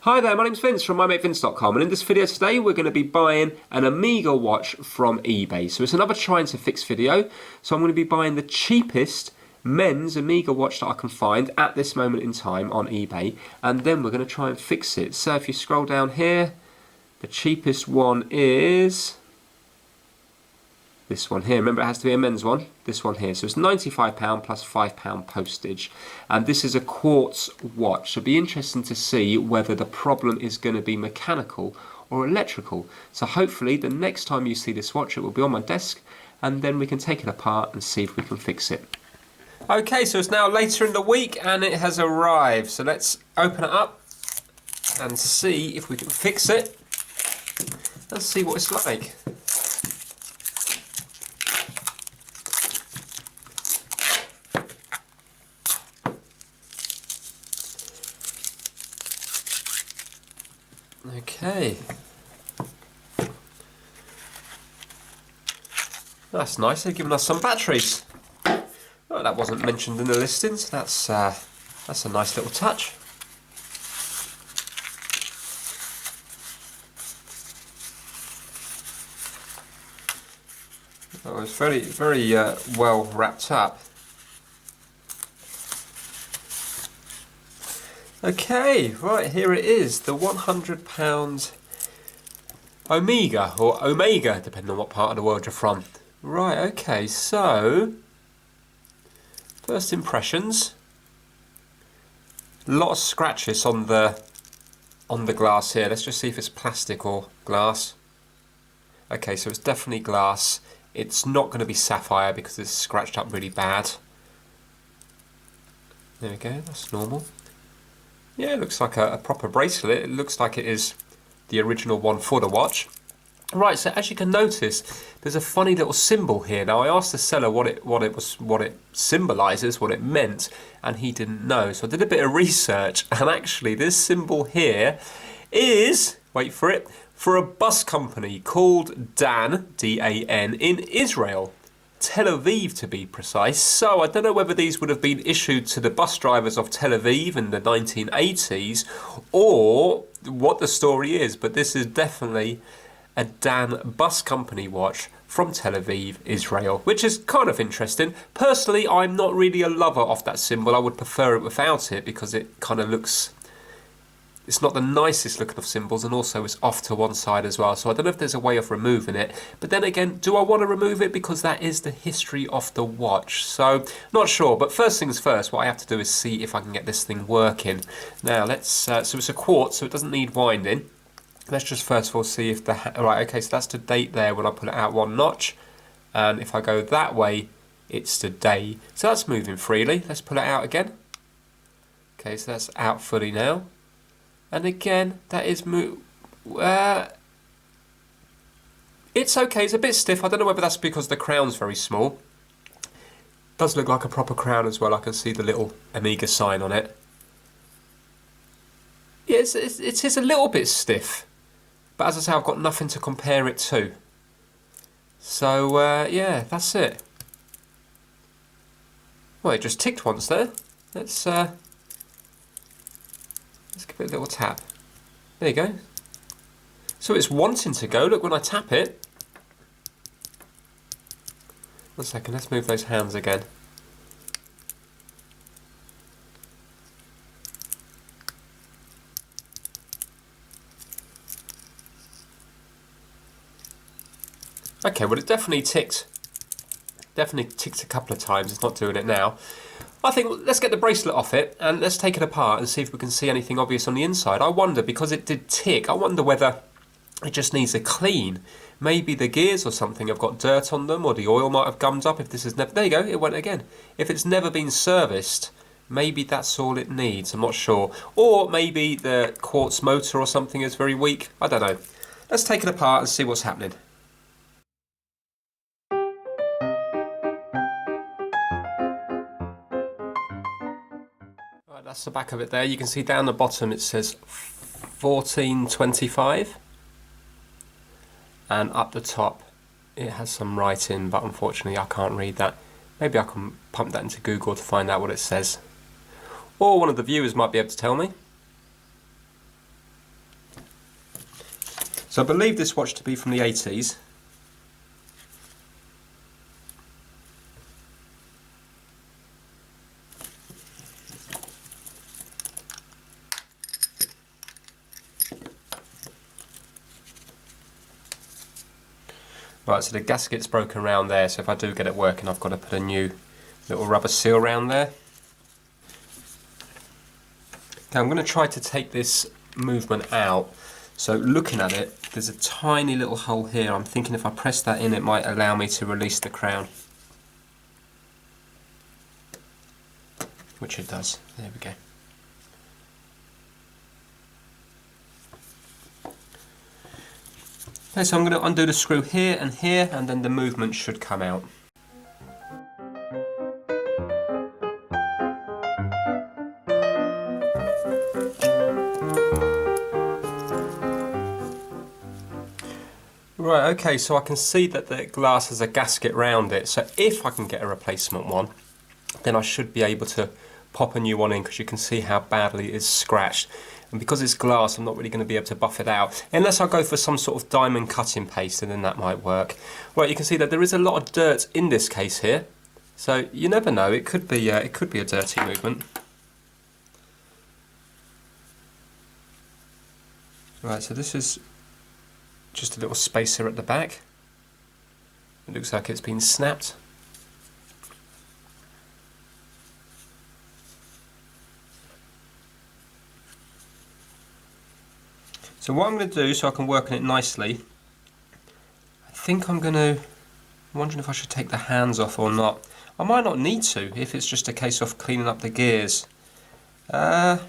Hi there, my name's Vince from mymatevince.com, and in this video today we're going to be buying an Amiga watch from eBay. So it's another trying to fix video. So I'm going to be buying the cheapest men's Amiga watch that I can find at this moment in time on eBay, and then we're going to try and fix it. So if you scroll down here, the cheapest one is this one here. Remember, it has to be a men's one. This one here. So it's £95 plus £5 postage. And this is a quartz watch. So it'll be interesting to see whether the problem is going to be mechanical or electrical. So hopefully the next time you see this watch, it will be on my desk, and then we can take it apart and see if we can fix it. Okay, so it's now later in the week and it has arrived. So let's open it up and see if we can fix it. Let's see what it's like. Okay, that's nice. They've given us some batteries. Oh, that wasn't mentioned in the listings. That's a nice little touch. That was very well wrapped up. Okay, right, here it is, the £100 Omega, or Omega, depending on what part of the world you're from. Right, okay, so, first impressions. A lot of scratches on the glass here. Let's just see if it's plastic or glass. Okay, so it's definitely glass. It's not going to be sapphire because it's scratched up really bad. There we go, that's normal. Yeah, it looks like a proper bracelet. It looks like it is the original one for the watch. Right, so as you can notice, there's a funny little symbol here. Now I asked the seller what it symbolises, what it meant, and he didn't know. So I did a bit of research, and actually this symbol here is, wait for it, for a bus company called Dan, D-A-N, in Israel. Tel Aviv to be precise. So I don't know whether these would have been issued to the bus drivers of Tel Aviv in the 1980s or what the story is, but this is definitely a Dan bus company watch from Tel Aviv, Israel, which is kind of interesting. Personally, I'm not really a lover of that symbol. I would prefer it without it because it kind of looks... It's not the nicest looking of symbols, and also it's off to one side as well. So I don't know if there's a way of removing it. But then again, do I want to remove it? Because that is the history of the watch. So, not sure. But first things first, what I have to do is see if I can get this thing working. Now, let's... so it's a quartz, so it doesn't need winding. Let's just first of all see if the... Right, okay, so that's the date there when I put it out one notch. And if I go that way, it's the day. So that's moving freely. Let's pull it out again. Okay, so that's out fully now. And again, that is it's okay, it's a bit stiff. I don't know whether that's because the crown's very small. Does look like a proper crown as well. I can see the little Amiga sign on it. Yeah, it is a little bit stiff. But as I say, I've got nothing to compare it to. So, yeah, that's it. Well, it just ticked once there. Let's give it a little tap. There you go. So it's wanting to go. Look, when I tap it. 1 second, let's move those hands again. Okay, well it definitely ticked. Definitely ticked a couple of times. It's not doing it now. I think let's get the bracelet off it and let's take it apart and see if we can see anything obvious on the inside. I wonder, because it did tick, I wonder whether it just needs a clean. Maybe the gears or something have got dirt on them, or the oil might have gummed up if this is never... There you go, it went again. If it's never been serviced, maybe that's all it needs, I'm not sure. Or maybe the quartz motor or something is very weak, I don't know. Let's take it apart and see what's happening. That's the back of it there. You can see down the bottom it says 1425, and up the top it has some writing, but unfortunately I can't read that. Maybe I can pump that into Google to find out what it says. Or one of the viewers might be able to tell me. So I believe this watch to be from the 80s. Right, so the gasket's broken around there, so if I do get it working, I've got to put a new little rubber seal around there. Okay, I'm going to try to take this movement out. So looking at it, there's a tiny little hole here. I'm thinking if I press that in, it might allow me to release the crown. Which it does. There we go. Okay, so I'm going to undo the screw here, and then the movement should come out. Right, okay, so I can see that the glass has a gasket round it, so if I can get a replacement one, then I should be able to pop a new one in, because you can see how badly it is scratched. And because it's glass, I'm not really going to be able to buff it out, unless I go for some sort of diamond cutting paste, and then that might work. Right, you can see that there is a lot of dirt in this case here, so you never know, it could be a dirty movement. Right, so this is just a little spacer at the back. It looks like it's been snapped. So what I'm going to do, so I can work on it nicely, I think I'm wondering if I should take the hands off or not. I might not need to, if it's just a case of cleaning up the gears. The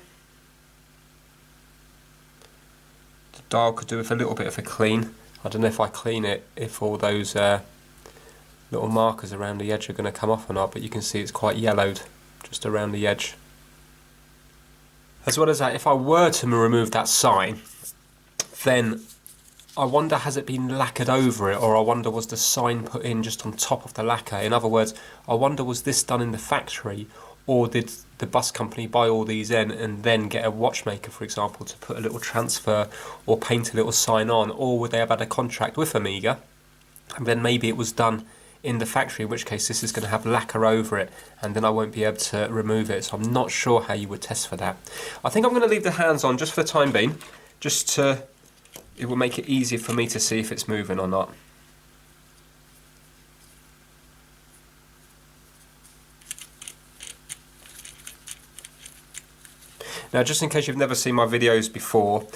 dial could do with a little bit of a clean. I don't know if I clean it, if all those little markers around the edge are going to come off or not, but you can see it's quite yellowed just around the edge. As well as that, if I were to remove that sign, then I wonder, has it been lacquered over it, or I wonder, was the sign put in just on top of the lacquer? In other words, I wonder, was this done in the factory, or did the bus company buy all these in and then get a watchmaker, for example, to put a little transfer or paint a little sign on, or would they have had a contract with Omega, and then maybe it was done in the factory, in which case this is going to have lacquer over it, and then I won't be able to remove it. So I'm not sure how you would test for that. I think I'm going to leave the hands on just for the time being, just to, it will make it easier for me to see if it's moving or not. Now, just in case you've never seen my videos before,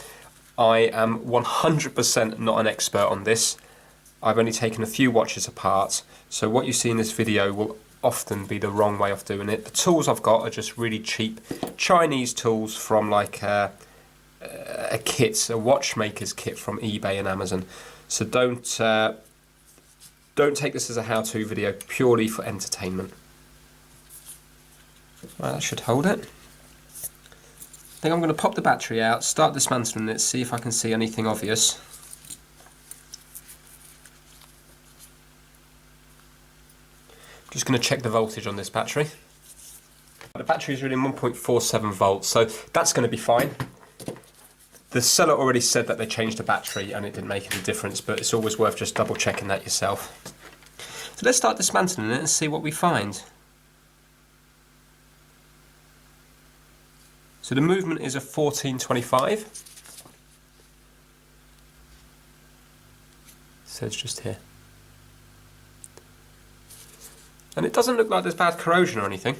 I am 100% not an expert on this. I've only taken a few watches apart, so what you see in this video will often be the wrong way of doing it. The tools I've got are just really cheap Chinese tools from like a kit, a watchmaker's kit from eBay and Amazon. So don't take this as a how-to video, purely for entertainment. Right, that should hold it. I think I'm going to pop the battery out, start dismantling it, see if I can see anything obvious. Just going to check the voltage on this battery. The battery is reading 1.47 volts, so that's going to be fine. The seller already said that they changed the battery and it didn't make any difference, but it's always worth just double checking that yourself. So let's start dismantling it and see what we find. So the movement is a 1425. So it's just here. And it doesn't look like there's bad corrosion or anything.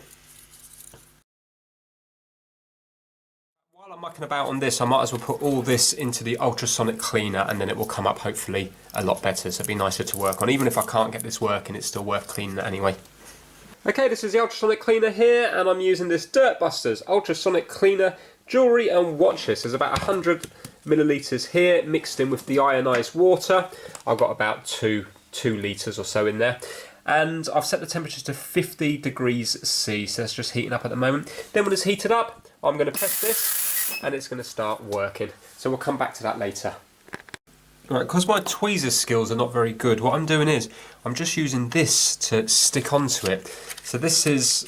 While I'm mucking about on this, I might as well put all this into the ultrasonic cleaner, and then it will come up hopefully a lot better, so it'll be nicer to work on. Even if I can't get this working, it's still worth cleaning it anyway. Okay, this is the ultrasonic cleaner here, and I'm using this Dirtbusters ultrasonic cleaner, jewellery and watches. There's about 100 millilitres here, mixed in with the ionised water. I've got about 2 litres or so in there. And I've set the temperature to 50 degrees C, so it's just heating up at the moment. Then when it's heated up, I'm going to press this, and it's going to start working. So we'll come back to that later. Right, because my tweezer skills are not very good, what I'm doing is I'm just using this to stick onto it. So this is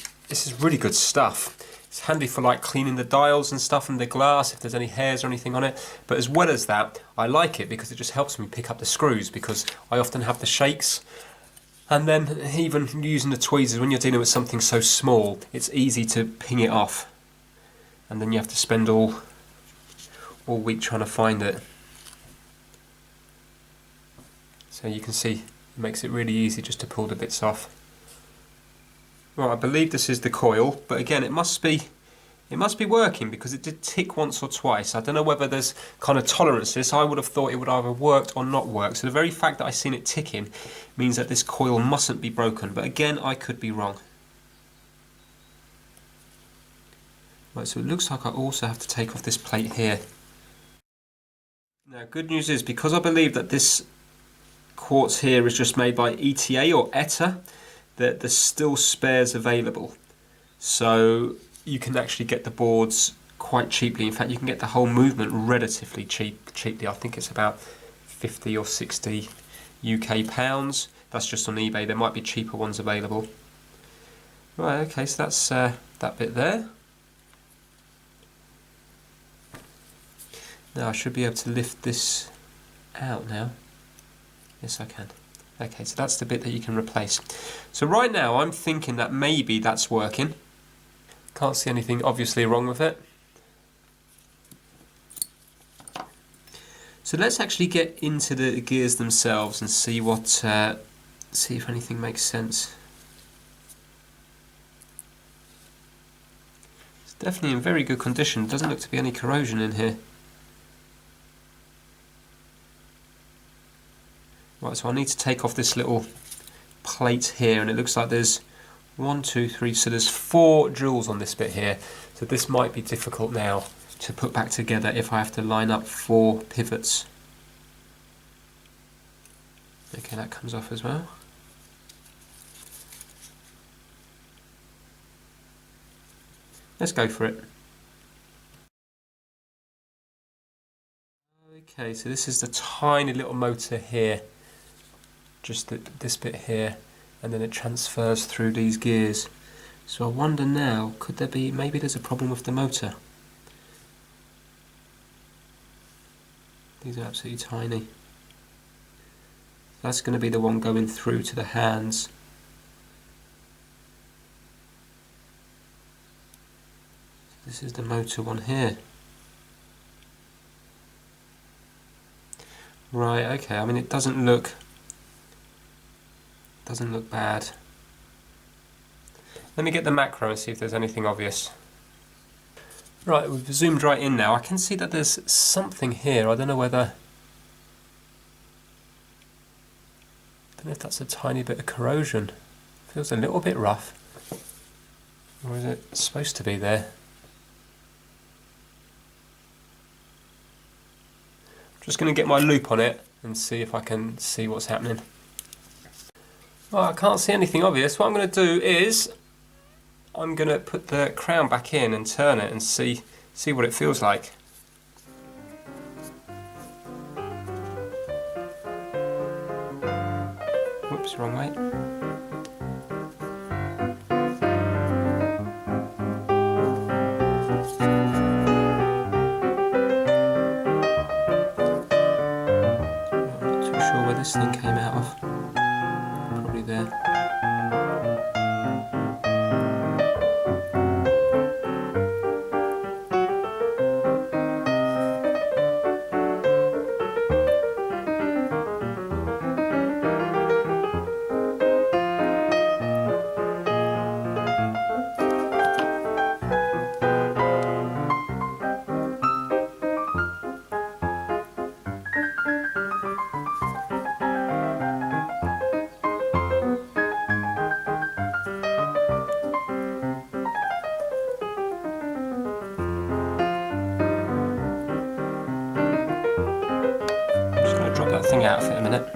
really good stuff. It's handy for like cleaning the dials and stuff and the glass if there's any hairs or anything on it. But as well as that, I like it because it just helps me pick up the screws, because I often have the shakes. And then even using the tweezers, when you're dealing with something so small, it's easy to ping it off. And then you have to spend all week trying to find it. So you can see it makes it really easy just to pull the bits off. Right, I believe this is the coil, but again it must be working because it did tick once or twice. I don't know whether there's kind of tolerances. I would have thought it would either worked or not work. So the very fact that I've seen it ticking means that this coil mustn't be broken. But again, I could be wrong. Right, so it looks like I also have to take off this plate here. Now, good news is, because I believe that this quartz here is just made by ETA or ETA, that there's still spares available. So you can actually get the boards quite cheaply. In fact, you can get the whole movement relatively cheaply. I think it's about 50 or 60 UK pounds. That's just on eBay. There might be cheaper ones available. Right, okay, so that's that bit there. Now I should be able to lift this out now. Yes, I can. Okay, so that's the bit that you can replace. So right now I'm thinking that maybe that's working. Can't see anything obviously wrong with it. So let's actually get into the gears themselves and see what, see if anything makes sense. It's definitely in very good condition. Doesn't look to be any corrosion in here. Right, so I need to take off this little plate here, and it looks like there's 1, 2, 3, so there's 4 jewels on this bit here. So this might be difficult now to put back together if I have to line up 4 pivots. Okay, that comes off as well. Let's go for it. Okay, so this is the tiny little motor here. Just this bit here, and then it transfers through these gears. So I wonder now, could there be, maybe there's a problem with the motor. These are absolutely tiny. That's going to be the one going through to the hands. This is the motor one here. Right, okay, I mean it doesn't look bad. Let me get the macro and see if there's anything obvious. Right, we've zoomed right in now. I can see that there's something here. I don't know if that's a tiny bit of corrosion. Feels a little bit rough. Or is it supposed to be there? Just going to get my loop on it and see if I can see what's happening. Well, I can't see anything obvious. What I'm going to do is I'm going to put the crown back in and turn it and see what it feels like. Whoops, wrong way. I'm not too sure where this thing came out of. Probably there. Drop that thing out for a minute.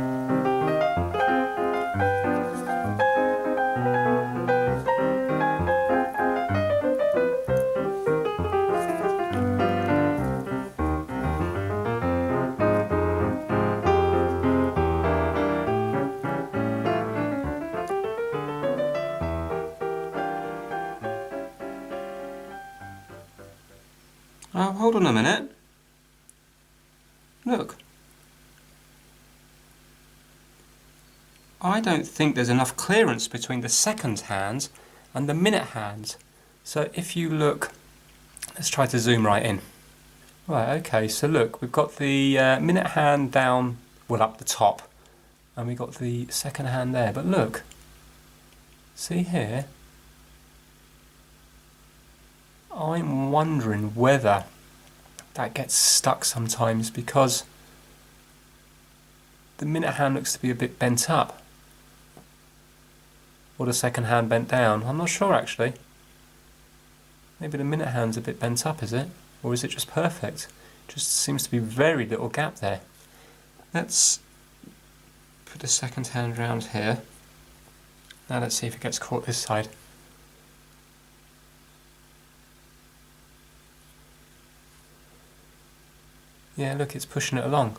Oh, hold on a minute. Look. I don't think there's enough clearance between the second hand and the minute hand. So if you look, let's try to zoom right in. Right, okay, so look, we've got the minute hand down, well, up the top, and we've got the second hand there. But look, see here? I'm wondering whether that gets stuck sometimes because the minute hand looks to be a bit bent up. Or the second hand bent down. I'm not sure actually. Maybe the minute hand's a bit bent up, is it? Or is it just perfect? Just seems to be very little gap there. Let's put the second hand round here. Now let's see if it gets caught this side. Yeah, look, it's pushing it along.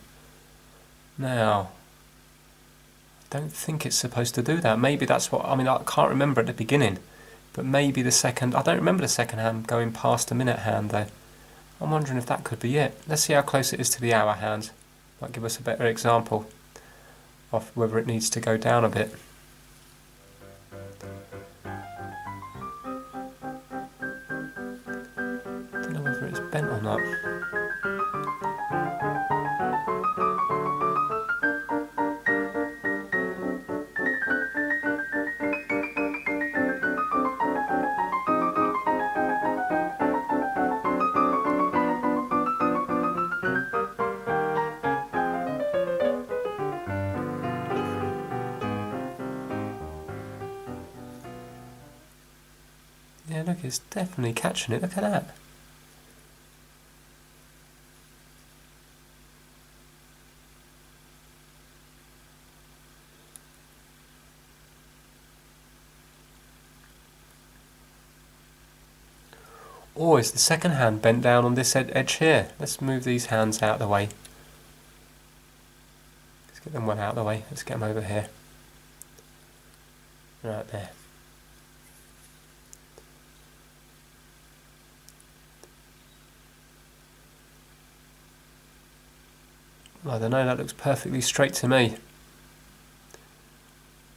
Now, I don't think it's supposed to do that. Maybe that's what, I mean, I can't remember at the beginning, but maybe the second, I don't remember the second hand going past the minute hand though. I'm wondering if that could be it. Let's see how close it is to the hour hand. Might give us a better example of whether it needs to go down a bit. Don't know whether it's bent or not. Yeah, look, it's definitely catching it. Look at that. Or is the second hand bent down on this edge here? Let's move these hands out of the way. Let's get them well out of the way. Let's get them over here. Right there. I don't know, that looks perfectly straight to me.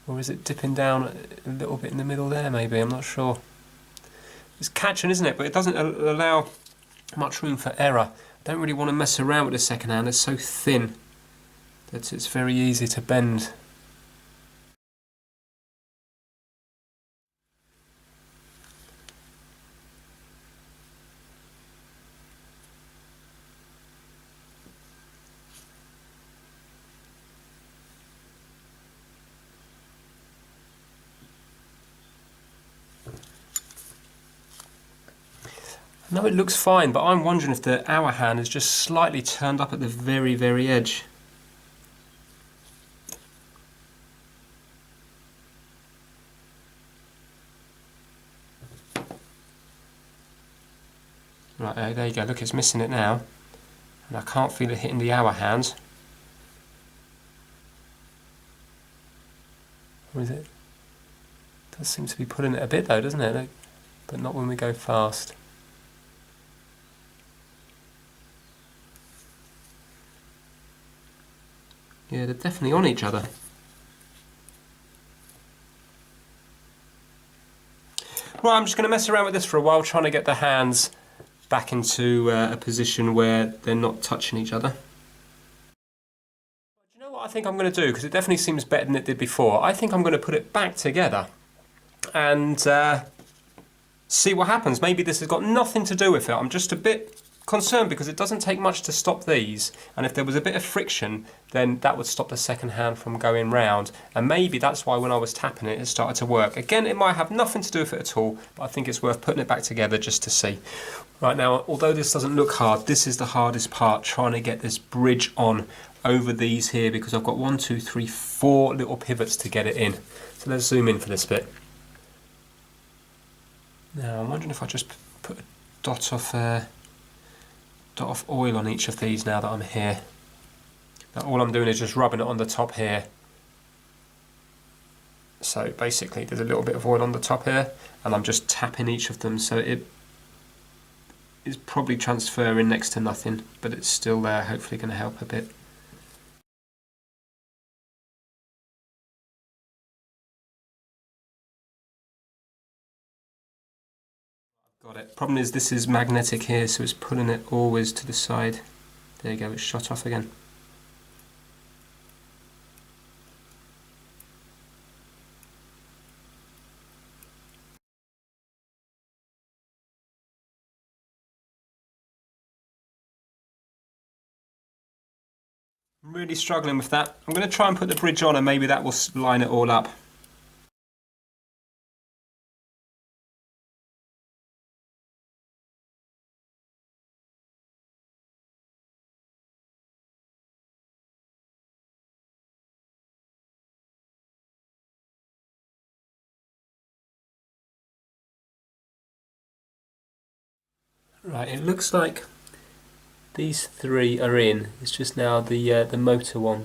Or is it dipping down a little bit in the middle there maybe? I'm not sure. It's catching, isn't it? But it doesn't allow much room for error. I don't really want to mess around with the second hand. It's so thin that it's very easy to bend. No, it looks fine, but I'm wondering if the hour hand is just slightly turned up at the very, very edge. Right, there you go. Look, it's missing it now. And I can't feel it hitting the hour hand. Or is it? It does seem to be pulling it a bit though, doesn't it? Look, but not when we go fast. Yeah, they're definitely on each other. Right, I'm just going to mess around with this for a while, trying to get the hands back into a position where they're not touching each other. Do you know what I think I'm going to do? Because it definitely seems better than it did before. I think I'm going to put it back together and see what happens. Maybe this has got nothing to do with it. I'm just a bit concerned because it doesn't take much to stop these, and if there was a bit of friction then that would stop the second hand from going round, and maybe that's why when I was tapping it, it started to work. Again, it might have nothing to do with it at all, but I think it's worth putting it back together just to see. Right now, although this doesn't look hard, this is the hardest part, trying to get this bridge on over these here, because I've got 1, 2, 3, 4 little pivots to get it in. So let's zoom in for this bit. Now I'm wondering if I just put a dot of oil on each of these now that I'm here. Now all I'm doing is just rubbing it on the top here. So basically there's a little bit of oil on the top here, and I'm just tapping each of them so it is probably transferring next to nothing, but it's still there, hopefully going to help a bit. Got it. Problem is this is magnetic here, so it's pulling it always to the side. There you go, it's shut off again. I'm really struggling with that. I'm going to try and put the bridge on and maybe that will line it all up. Right, it looks like these three are in. It's just now the motor one.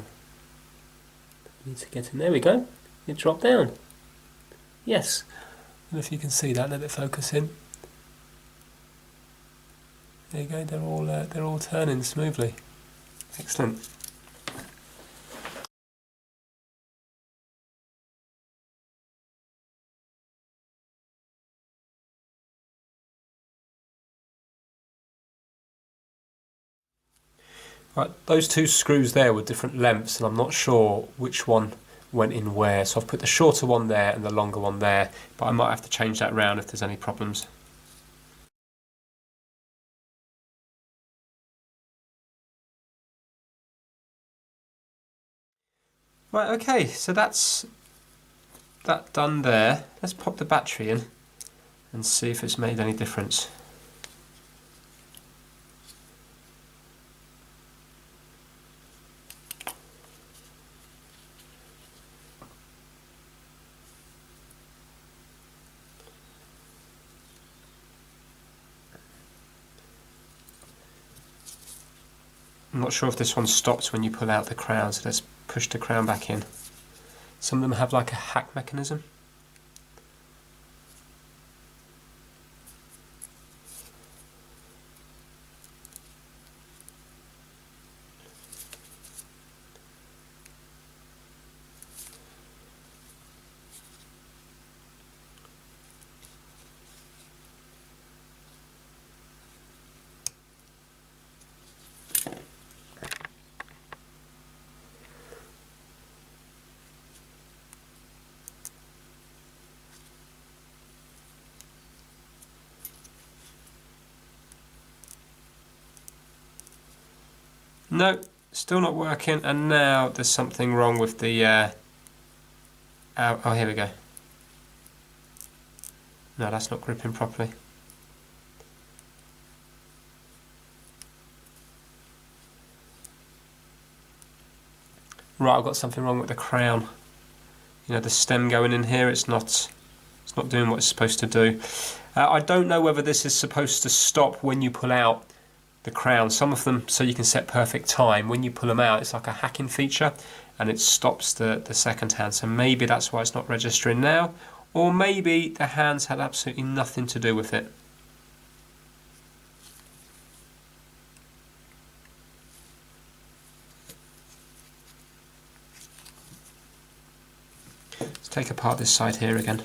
Need to get in. There we go. It dropped down. Yes. And if you can see that, let it focus in. There you go. They're all turning smoothly. Excellent. Right, those two screws there were different lengths, and I'm not sure which one went in where. So I've put the shorter one there and the longer one there, but I might have to change that round if there's any problems. Right, okay, so that's that done there. Let's pop the battery in and see if it's made any difference. I'm not sure if this one stops when you pull out the crown, so let's push the crown back in. Some of them have like a hack mechanism. No, still not working, and now there's something wrong with the... oh, here we go. No, that's not gripping properly. Right, I've got something wrong with the crown. You know, the stem going in here, it's not doing what it's supposed to do. I don't know whether this is supposed to stop when you pull out the crown. Some of them, so you can set perfect time. When you pull them out, it's like a hacking feature, and it stops the second hand. So maybe that's why it's not registering now, or maybe the hands had absolutely nothing to do with it. Let's take apart this side here again.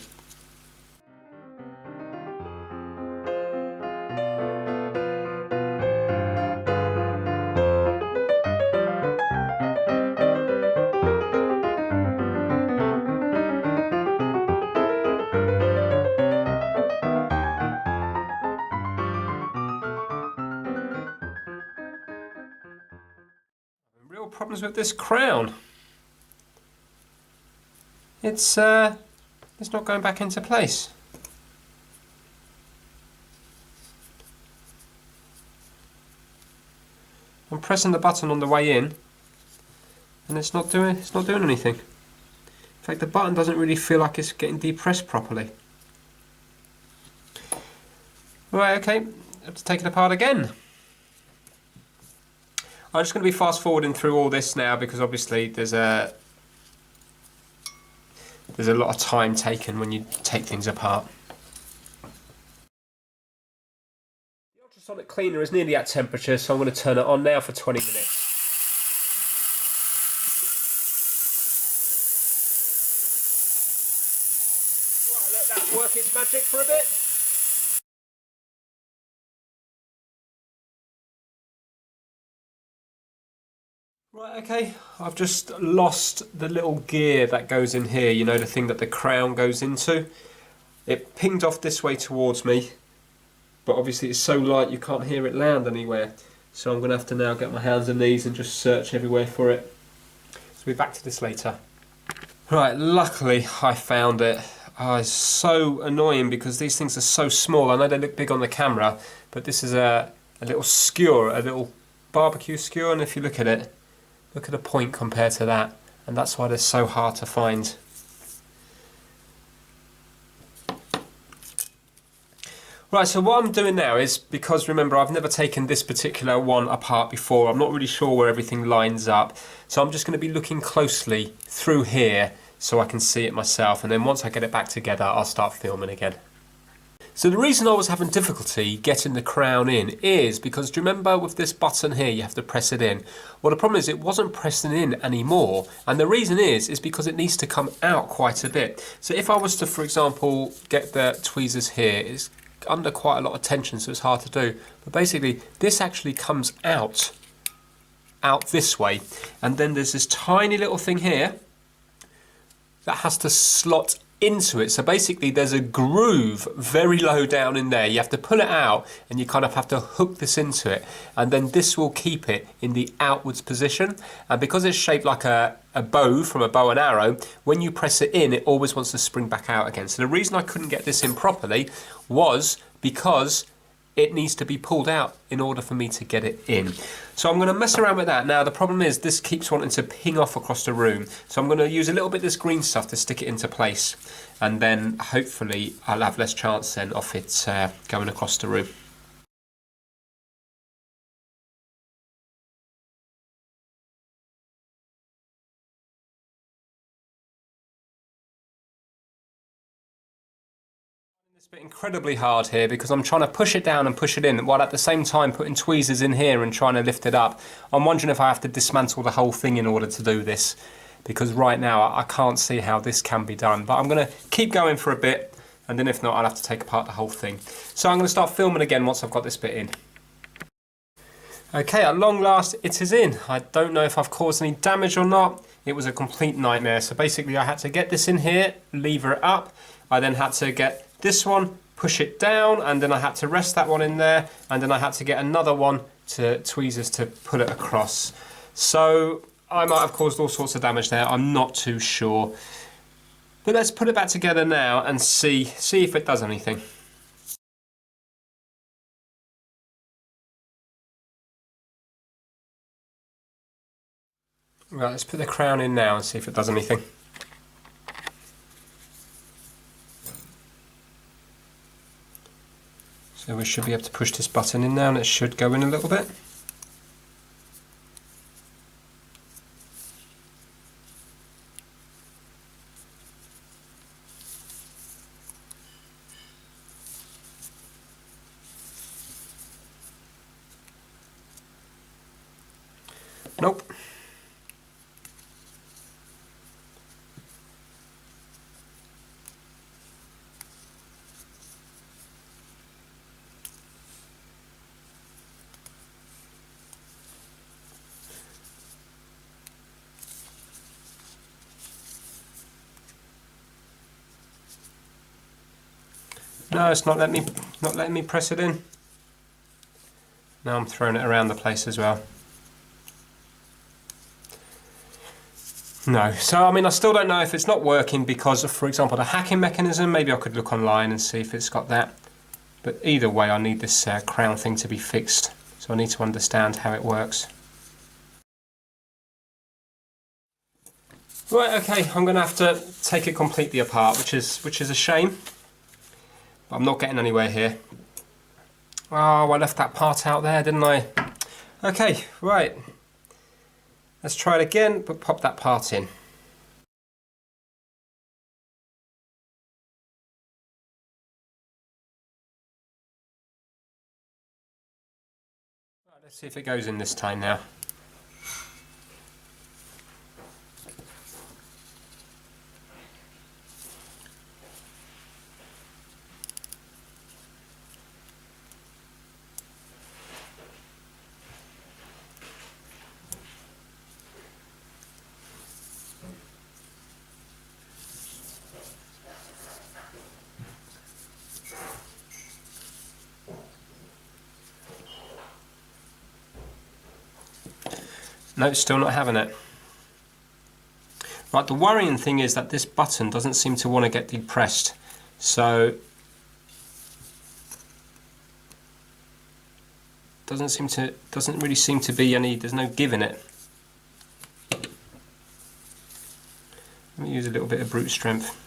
Real problems with this crown. It's not going back into place. I'm pressing the button on the way in, and it's not doing anything. In fact, the button doesn't really feel like it's getting depressed properly. Right, okay, I have to take it apart again. I'm just going to be fast forwarding through all this now because obviously there's a lot of time taken when you take things apart. Sonic cleaner is nearly at temperature, so I'm going to turn it on now for 20 minutes. Right, let that work its magic for a bit. Right, okay, I've just lost the little gear that goes in here, you know, the thing that the crown goes into. It pinged off this way towards me, but obviously it's so light you can't hear it land anywhere. So I'm going to have to now get my hands and knees and just search everywhere for it. So we'll be back to this later. Right, luckily I found it. Oh, it's so annoying because these things are so small. I know they look big on the camera, but this is a little skewer, a little barbecue skewer, and if you look at it, look at the point compared to that, and that's why they're so hard to find. Right, so what I'm doing now is, because remember I've never taken this particular one apart before, I'm not really sure where everything lines up, so I'm just going to be looking closely through here so I can see it myself, and then once I get it back together I'll start filming again. So the reason I was having difficulty getting the crown in is because, do you remember with this button here you have to press it in? Well, the problem is it wasn't pressing in anymore, and the reason is because it needs to come out quite a bit. So if I was to, for example, get the tweezers here, it's under quite a lot of tension, so it's hard to do, but basically this actually comes out this way, and then there's this tiny little thing here that has to slot into it. So basically there's a groove very low down in there. You have to pull it out and you kind of have to hook this into it, and then this will keep it in the outwards position. And because it's shaped like a bow from a bow and arrow, when you press it in it always wants to spring back out again. So the reason I couldn't get this in properly was because it needs to be pulled out in order for me to get it in. So I'm going to mess around with that. Now the problem is this keeps wanting to ping off across the room, so I'm going to use a little bit of this green stuff to stick it into place, and then hopefully I'll have less chance then of it going across the room. It's bit incredibly hard here because I'm trying to push it down and push it in while at the same time putting tweezers in here and trying to lift it up. I'm wondering if I have to dismantle the whole thing in order to do this, because right now I can't see how this can be done. But I'm going to keep going for a bit, and then if not I'll have to take apart the whole thing. So I'm going to start filming again once I've got this bit in. Okay, at long last it is in. I don't know if I've caused any damage or not. It was a complete nightmare. So basically I had to get this in here, lever it up. I then had to get this one, push it down, and then I had to rest that one in there, and then I had to get another one to tweezers to pull it across. So I might have caused all sorts of damage there, I'm not too sure. But let's put it back together now and see if it does anything. Right, let's put the crown in now and see if it does anything. So we should be able to push this button in now and it should go in a little bit. Nope. No, it's not letting me press it in. Now I'm throwing it around the place as well. No, so I mean I still don't know if it's not working because of, for example, the hacking mechanism. Maybe I could look online and see if it's got that. But either way I need this crown thing to be fixed. So I need to understand how it works. Right, okay, I'm going to have to take it completely apart, which is a shame. But I'm not getting anywhere here. Oh, I left that part out there, didn't I? Okay, right. Let's try it again, but pop that part in. Let's see if it goes in this time now. No, still not having it. Right, the worrying thing is that this button doesn't seem to want to get depressed. So doesn't really seem to be any, there's no give in it. Let me use a little bit of brute strength.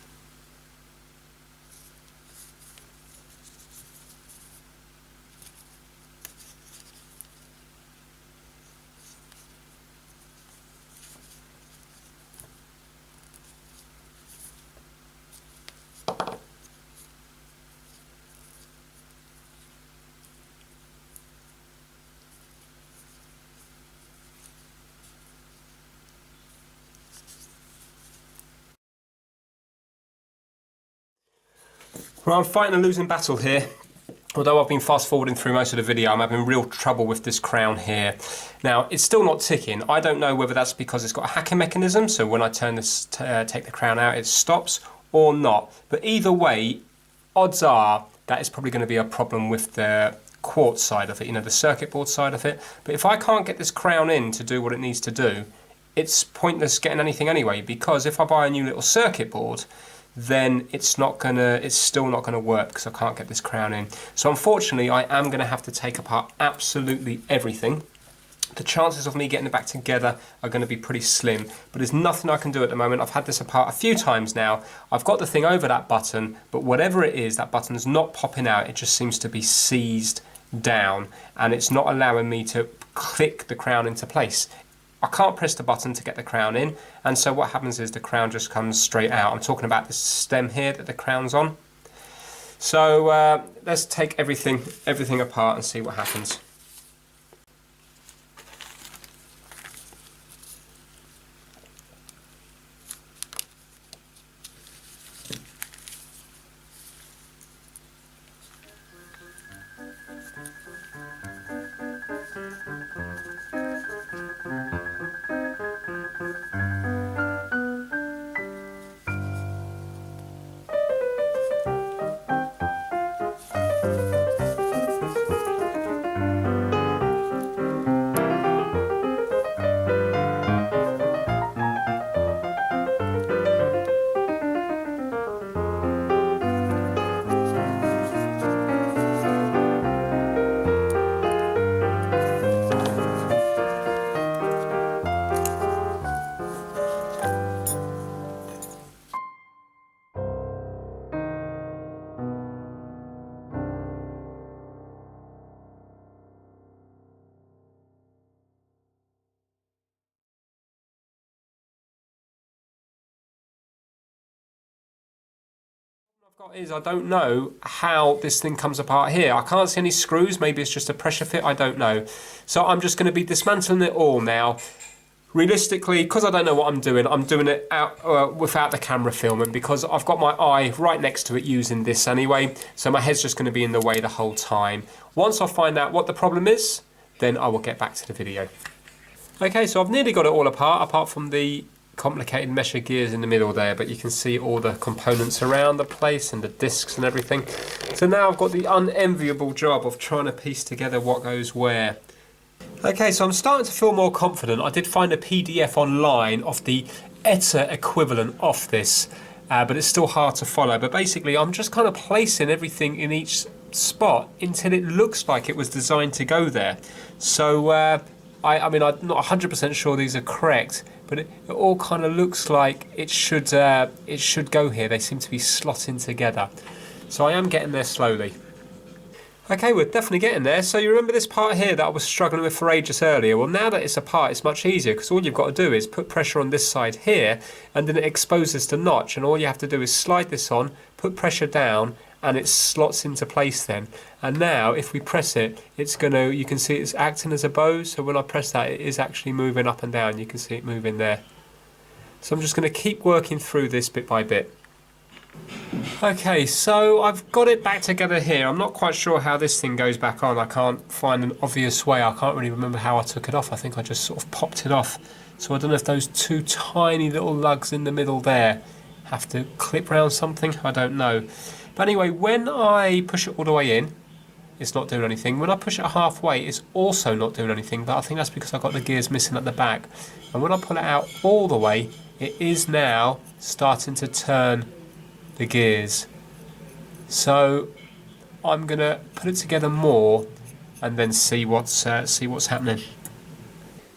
Well, I'm fighting a losing battle here. Although I've been fast forwarding through most of the video, I'm having real trouble with this crown here. Now, it's still not ticking. I don't know whether that's because it's got a hacking mechanism, so when I turn this, take the crown out, it stops, or not. But either way, odds are that it's probably going to be a problem with the quartz side of it, you know, the circuit board side of it. But if I can't get this crown in to do what it needs to do, it's pointless getting anything anyway, because if I buy a new little circuit board, then it's still not gonna work because I can't get this crown in. So unfortunately, I am gonna have to take apart absolutely everything. The chances of me getting it back together are gonna be pretty slim, but there's nothing I can do at the moment. I've had this apart a few times now. I've got the thing over that button, but whatever it is, that button's not popping out. It just seems to be seized down, and it's not allowing me to click the crown into place. I can't press the button to get the crown in, and so what happens is the crown just comes straight out. I'm talking about this stem here that the crown's on. So let's take everything apart and see what happens. Is I don't know how this thing comes apart here. I can't see any screws. Maybe it's just a pressure fit. I don't know. So I'm just going to be dismantling it all now. Realistically, because I don't know what I'm doing it out without the camera filming, because I've got my eye right next to it using this anyway. So my head's just going to be in the way the whole time. Once I find out what the problem is, then I will get back to the video. Okay, so I've nearly got it all apart from the complicated mesh of gears in the middle there, but you can see all the components around the place and the discs and everything. So now I've got the unenviable job of trying to piece together what goes where. Okay, so I'm starting to feel more confident. I did find a PDF online of the ETA equivalent of this, but it's still hard to follow. But basically, I'm just kind of placing everything in each spot until it looks like it was designed to go there. So I mean, I'm not 100% sure these are correct, but it all kind of looks like it should go here. They seem to be slotting together. So I am getting there slowly. Okay, we're definitely getting there. So you remember this part here that I was struggling with for ages earlier? Well, now that it's apart, it's much easier, because all you've got to do is put pressure on this side here, and then it exposes the notch, and all you have to do is slide this on, put pressure down, and it slots into place then. And now if we press it, it's gonna, you can see it's acting as a bow, so when I press that it is actually moving up and down. You can see it moving there. So I'm just going to keep working through this bit by bit. Okay, so I've got it back together here. I'm not quite sure how this thing goes back on. I can't find an obvious way. I can't really remember how I took it off. I think I just sort of popped it off. So I don't know if those two tiny little lugs in the middle there have to clip round something. I don't know. But anyway, when I push it all the way in, it's not doing anything. When I push it halfway, it's also not doing anything, but I think that's because I've got the gears missing at the back. And when I pull it out all the way, it is now starting to turn the gears. So I'm gonna put it together more and then see what's happening.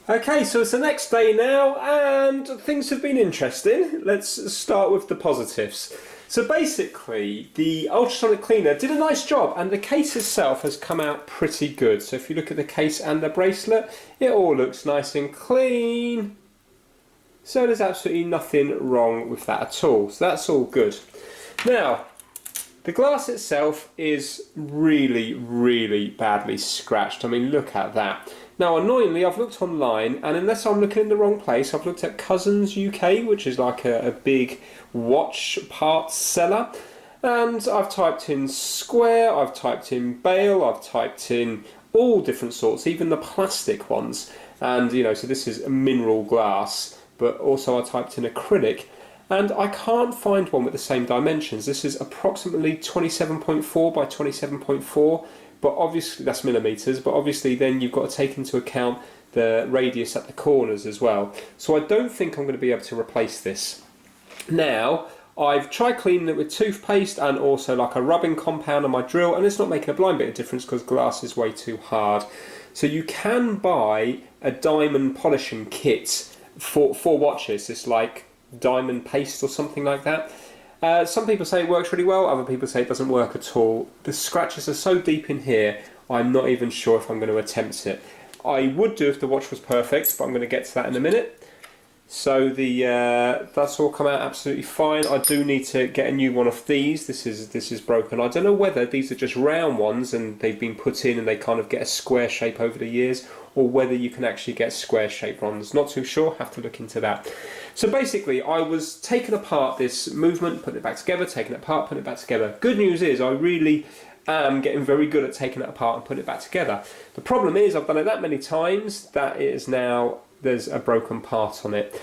Okay, so it's the next day now and things have been interesting. Let's start with the positives. So basically, the ultrasonic cleaner did a nice job and the case itself has come out pretty good. So if you look at the case and the bracelet, it all looks nice and clean. So there's absolutely nothing wrong with that at all. So that's all good. Now, the glass itself is really, really badly scratched. I mean, look at that. Now, annoyingly, I've looked online, and unless I'm looking in the wrong place, I've looked at Cousins UK, which is like a big watch parts seller, and I've typed in square, I've typed in bale, I've typed in all different sorts, even the plastic ones. And, you know, so this is mineral glass, but also I typed in acrylic, and I can't find one with the same dimensions. This is approximately 27.4 by 27.4. But obviously that's millimeters, but obviously then you've got to take into account the radius at the corners as well. So I don't think I'm going to be able to replace this. Now, I've tried cleaning it with toothpaste and also like a rubbing compound on my drill, and it's not making a blind bit of difference because glass is way too hard. So you can buy a diamond polishing kit for watches. It's like diamond paste or something like that. Some people say it works really well, other people say it doesn't work at all. The scratches are so deep in here, I'm not even sure if I'm going to attempt it. I would do if the watch was perfect, but I'm going to get to that in a minute. So that's all come out absolutely fine. I do need to get a new one of these. This is broken. I don't know whether these are just round ones and they've been put in and they kind of get a square shape over the years, or whether you can actually get square shaped ones. Not too sure, have to look into that. So basically I was taking apart this movement, putting it back together, taking it apart, putting it back together. Good news is I really am getting very good at taking it apart and putting it back together. The problem is I've done it that many times that it is now, there's a broken part on it.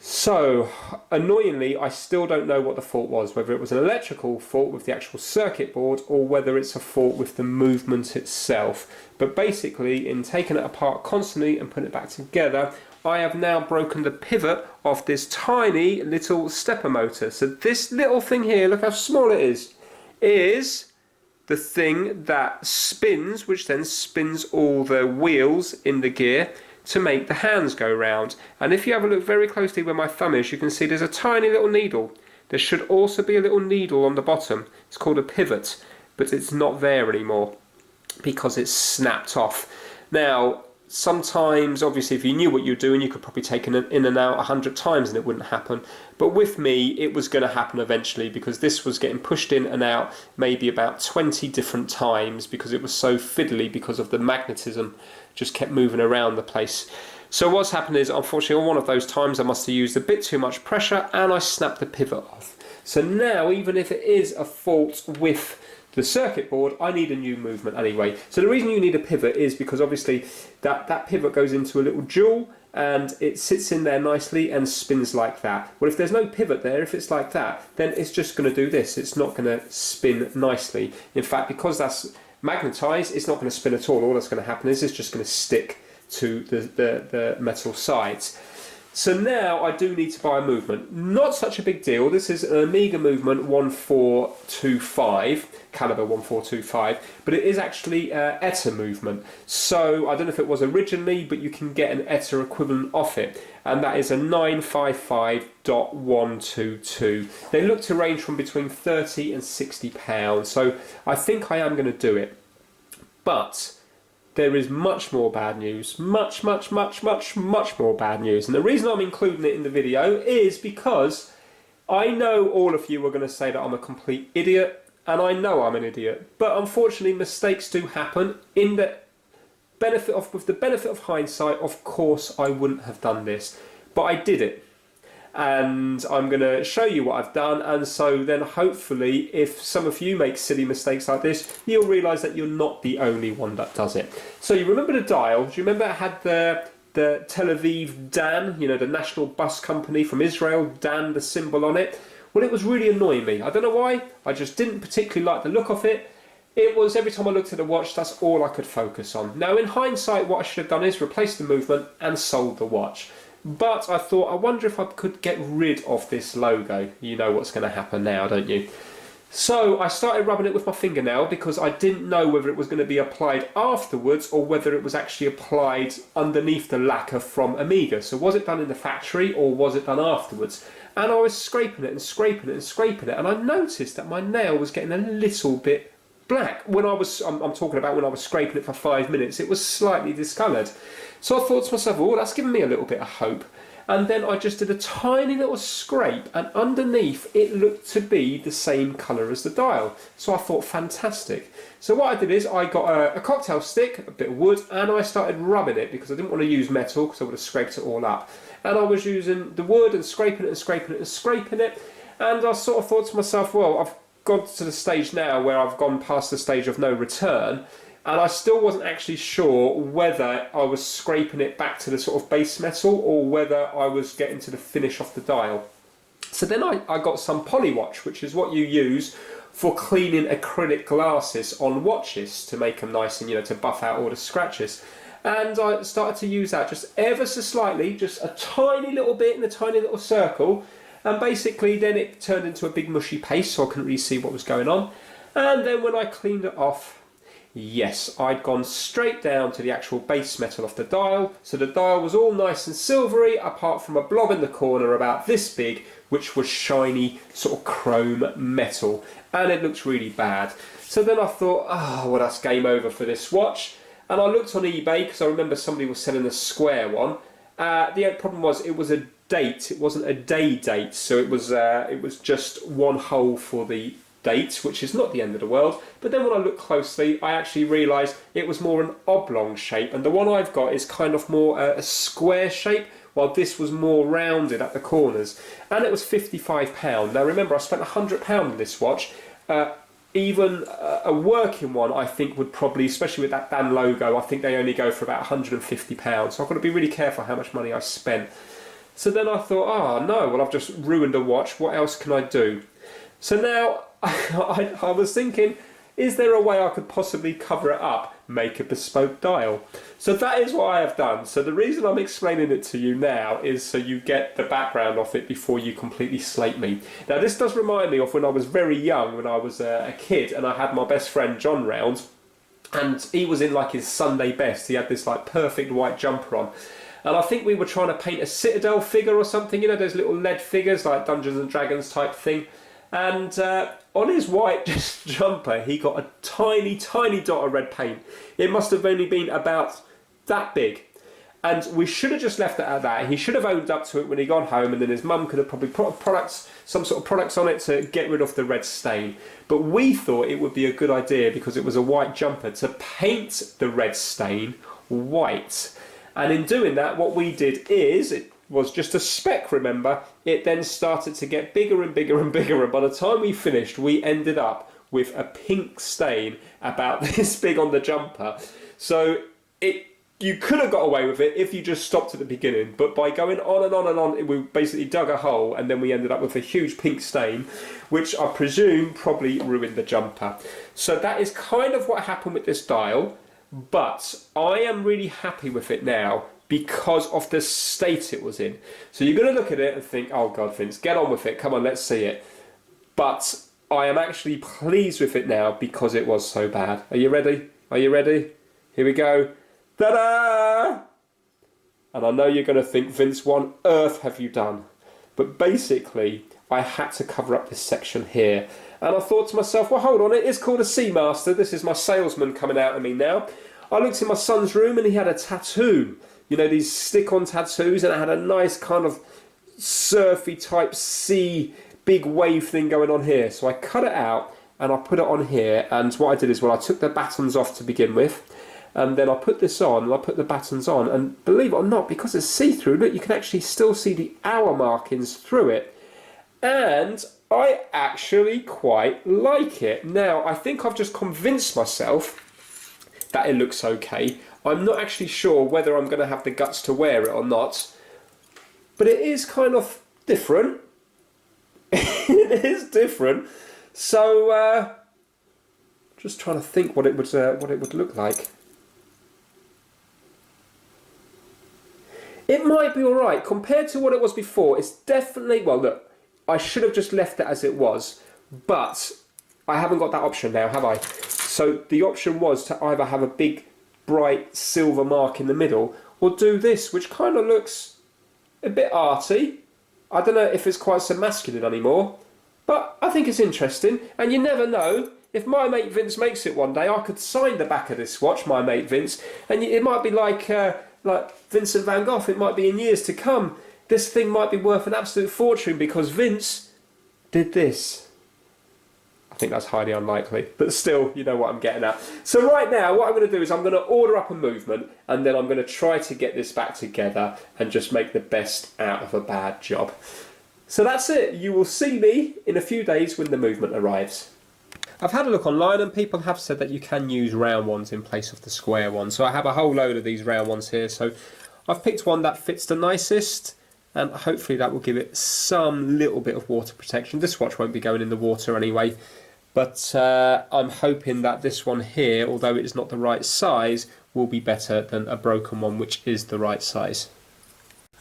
So annoyingly I still don't know what the fault was, whether it was an electrical fault with the actual circuit board or whether it's a fault with the movement itself. But basically in taking it apart constantly and putting it back together, I have now broken the pivot of this tiny little stepper motor. So this little thing here, look how small it is the thing that spins, which then spins all the wheels in the gear to make the hands go round. And if you have a look very closely where my thumb is, you can see there's a tiny little needle. There should also be a little needle on the bottom. It's called a pivot, but it's not there anymore because it's snapped off. Now, sometimes, obviously, if you knew what you're doing, you could probably take it in and out 100 times and it wouldn't happen. But with me, it was going to happen eventually because this was getting pushed in and out maybe about 20 different times because it was so fiddly because of the magnetism just kept moving around the place. So what's happened is, unfortunately, on one of those times I must have used a bit too much pressure and I snapped the pivot off. So now, even if it is a fault with the circuit board, I need a new movement anyway. So the reason you need a pivot is because obviously that pivot goes into a little jewel and it sits in there nicely and spins like that. Well, if there's no pivot there, if it's like that, then it's just going to do this. It's not going to spin nicely. In fact, because that's magnetized, it's not going to spin at all. All that's going to happen is it's just going to stick to the metal sides. So now I do need to buy a movement. Not such a big deal. This is an Omega movement 1425, caliber 1425, but it is actually ETA movement. So I don't know if it was originally, but you can get an ETA equivalent off it, and that is a 955.122. They look to range from between 30 and 60 pounds, so I think I am going to do it. But there is much more bad news, much more bad news. And the reason I'm including it in the video is because I know all of you are going to say that I'm a complete idiot, and I know I'm an idiot, but unfortunately mistakes do happen. With the benefit of hindsight, of course I wouldn't have done this, but I did it. And I'm going to show you what I've done, and so then hopefully if some of you make silly mistakes like this, you'll realise that you're not the only one that does it. So you remember the dial? Do you remember it had the Tel Aviv Dan, you know, the national bus company from Israel, Dan, the symbol on it? Well, it was really annoying me. I don't know why, I just didn't particularly like the look of it. It was every time I looked at the watch, that's all I could focus on. Now in hindsight, what I should have done is replace the movement and sold the watch. But I thought, I wonder if I could get rid of this logo. You know what's going to happen now, don't you? So I started rubbing it with my fingernail because I didn't know whether it was going to be applied afterwards or whether it was actually applied underneath the lacquer from Amiga. So was it done in the factory or was it done afterwards? And I was scraping it and scraping it and scraping it, and I noticed that my nail was getting a little bit black. When I was, I'm talking about when I was scraping it for 5 minutes, it was slightly discoloured. So I thought to myself, oh, that's given me a little bit of hope. And then I just did a tiny little scrape, and underneath it looked to be the same colour as the dial. So I thought, fantastic. So what I did is I got a cocktail stick, a bit of wood, and I started rubbing it because I didn't want to use metal because I would have scraped it all up. And I was using the wood and scraping it and scraping it and scraping it. And I sort of thought to myself, well, I've gone to the stage now where I've gone past the stage of no return. And I still wasn't actually sure whether I was scraping it back to the sort of base metal or whether I was getting to the finish off the dial. So then I got some polywatch, which is what you use for cleaning acrylic glasses on watches to make them nice and, you know, to buff out all the scratches. And I started to use that just ever so slightly, just a tiny little bit in a tiny little circle. And basically then it turned into a big mushy paste, so I couldn't really see what was going on. And then when I cleaned it off, yes, I'd gone straight down to the actual base metal of the dial, so the dial was all nice and silvery apart from a blob in the corner about this big, which was shiny sort of chrome metal, and it looks really bad. So then I thought, oh, well, that's game over for this watch, and I looked on eBay because I remember somebody was selling a square one. The problem was it was a date, it wasn't a day date, so it was just one hole for the date, which is not the end of the world. But then when I looked closely, I actually realised it was more an oblong shape, and the one I've got is kind of more a square shape, while this was more rounded at the corners, and it was £55. Now remember, I spent £100 on this watch. Even a working one, I think, would probably, especially with that Dan logo, I think they only go for about £150, so I've got to be really careful how much money I spent. So then I thought, oh no, well, I've just ruined a watch, what else can I do? So now I was thinking, is there a way I could possibly cover it up, make a bespoke dial? So that is what I have done. So the reason I'm explaining it to you now is so you get the background of it before you completely slate me. Now this does remind me of when I was very young, when I was a kid, and I had my best friend John round, and he was in like his Sunday best. He had this like perfect white jumper on. And I think we were trying to paint a Citadel figure or something, you know, those little lead figures like Dungeons and Dragons type thing. And on his white jumper, he got a tiny, tiny dot of red paint. It must have only been about that big. And we should have just left it at that. He should have owned up to it when he got home, and then his mum could have probably put some sort of products on it to get rid of the red stain. But we thought it would be a good idea, because it was a white jumper, to paint the red stain white. And in doing that, what we did is, it was just a speck, remember, it then started to get bigger and bigger and bigger, and by the time we finished, we ended up with a pink stain about this big on the jumper. So you could have got away with it if you just stopped at the beginning, but by going on and on and on, we basically dug a hole, and then we ended up with a huge pink stain, which I presume probably ruined the jumper. So that is kind of what happened with this dial, but I am really happy with it now, because of the state it was in. So you're going to look at it and think, oh God, Vince, get on with it, come on, let's see it. But I am actually pleased with it now because it was so bad. Are you ready? Are you ready? Here we go. Ta-da! And I know you're going to think, Vince, what on earth have you done? But basically, I had to cover up this section here. And I thought to myself, well, hold on, it is called a Seamaster. This is my salesman coming out at me now. I looked in my son's room and he had a tattoo. You know, these stick-on tattoos, and it had a nice kind of surfy type sea big wave thing going on here. So I cut it out and I put it on here, and what I did is, well, I took the battens off to begin with, and then I put this on, and I put the battens on, and believe it or not, because it's see-through, look, you can actually still see the hour markings through it, and I actually quite like it. Now, I think I've just convinced myself that it looks okay. I'm not actually sure whether I'm going to have the guts to wear it or not, but it is kind of different. It is different. So, just trying to think what it would look like. It might be alright. Compared to what it was before, it's definitely... Well, look, I should have just left it as it was, but I haven't got that option now, have I? So the option was to either have a big, bright silver mark in the middle, or do this, which kind of looks a bit arty. I don't know if it's quite so masculine anymore, but I think it's interesting, and you never know. If my mate Vince makes it one day, I could sign the back of this watch, my mate Vince, and it might be like Vincent van Gogh. It might be in years to come. This thing might be worth an absolute fortune because Vince did this. I think that's highly unlikely, but still, you know what I'm getting at. So right now, what I'm going to do is I'm going to order up a movement, and then I'm going to try to get this back together and just make the best out of a bad job. So that's it. You will see me in a few days when the movement arrives. I've had a look online, and people have said that you can use round ones in place of the square ones. So I have a whole load of these round ones here. So I've picked one that fits the nicest, and hopefully that will give it some little bit of water protection. This watch won't be going in the water anyway, but I'm hoping that this one here, although it is not the right size, will be better than a broken one which is the right size.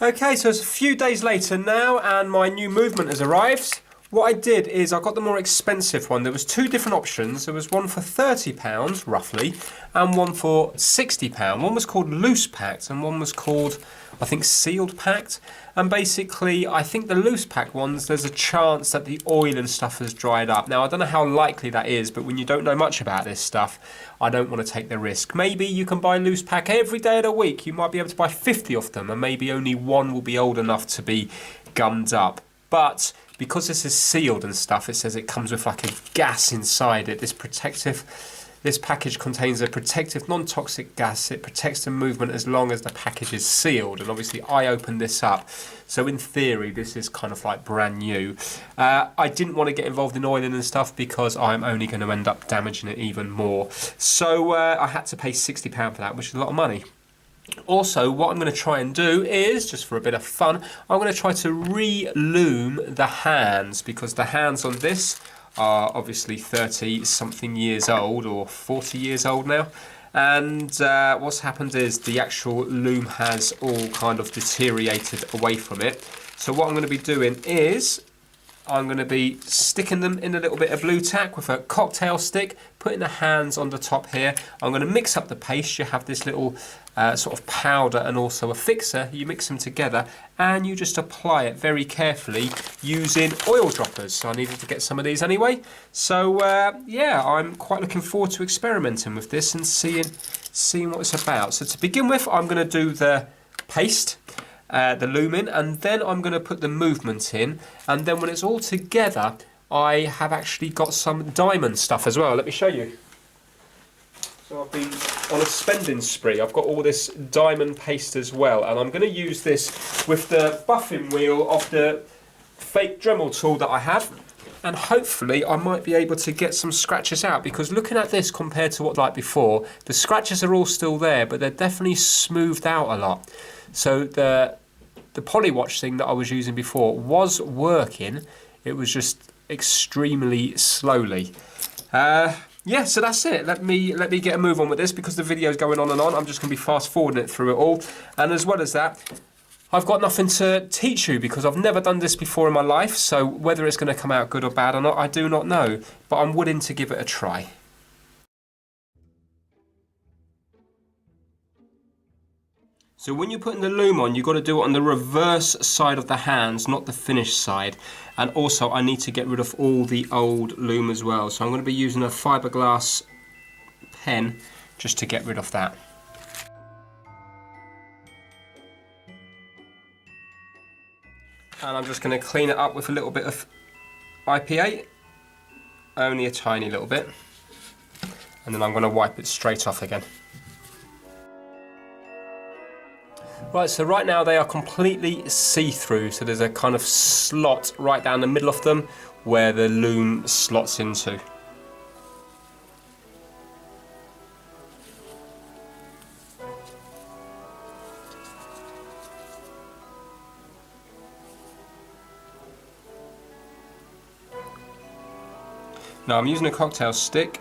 Okay, so it's a few days later now, and my new movement has arrived. What I did is I got the more expensive one. There was two different options. There was one for £30 roughly, and one for £60. One was called loose packed, and one was called, I think, sealed packed. And basically, I think the loose pack ones, there's a chance that the oil and stuff has dried up. Now, I don't know how likely that is, but when you don't know much about this stuff, I don't want to take the risk. Maybe you can buy loose pack every day of the week. You might be able to buy 50 of them, and maybe only one will be old enough to be gummed up. But because this is sealed and stuff, it says it comes with like a gas inside it. This package contains a protective non-toxic gas. It protects the movement as long as the package is sealed. And obviously I opened this up, so in theory this is kind of like brand new. I didn't want to get involved in oiling and stuff because I'm only going to end up damaging it even more. So I had to pay £60 for that, which is a lot of money. Also, what I'm going to try and do is, just for a bit of fun, I'm going to try to re-loom the hands, because the hands on this are obviously 30 something years old, or 40 years old now, and what's happened is the actual loom has all kind of deteriorated away from it. So what I'm going to be doing is I'm going to be sticking them in a little bit of blue tack with a cocktail stick, putting the hands on the top here. I'm going to mix up the paste. You have this little sort of powder and also a fixer. You mix them together and you just apply it very carefully using oil droppers. So I needed to get some of these anyway. So yeah, I'm quite looking forward to experimenting with this and seeing what it's about. So to begin with, I'm going to do the paste, the loom in, and then I'm going to put the movement in, and then when it's all together I have actually got some diamond stuff as well. Let me show you. So I've been on a spending spree. I've got all this diamond paste as well, and I'm going to use this with the buffing wheel of the fake Dremel tool that I have, and hopefully I might be able to get some scratches out, because looking at this compared to what like before, the scratches are all still there, but they're definitely smoothed out a lot. So the polywatch thing that I was using before was working, it was just extremely slowly. Yeah, so that's it. Let me get a move on with this, because the video's going on and on. I'm just going to be fast forwarding it through it all. And as well as that, I've got nothing to teach you, because I've never done this before in my life. So whether it's going to come out good or bad or not, I do not know. But I'm willing to give it a try. So when you're putting the loom on, you've got to do it on the reverse side of the hands, not the finished side. And also I need to get rid of all the old loom as well. So I'm going to be using a fiberglass pen just to get rid of that. And I'm just going to clean it up with a little bit of IPA. only a tiny little bit, and then I'm going to wipe it straight off again. Right, so right now they are completely see-through, so there's a kind of slot right down the middle of them where the loom slots into. Now I'm using a cocktail stick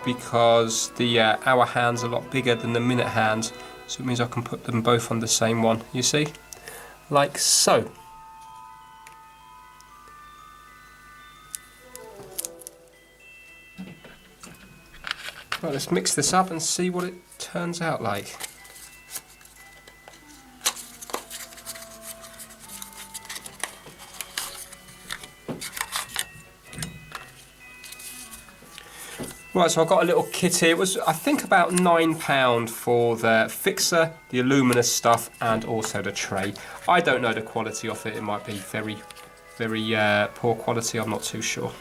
because the hour hand's a lot bigger than the minute hand, so it means I can put them both on the same one, you see? Like so. Right, let's mix this up and see what it turns out like. Right, so I've got a little kit here. It was, I think, about £9 for the fixer, the alumina stuff, and also the tray. I don't know the quality of it. It might be very, very poor quality. I'm not too sure.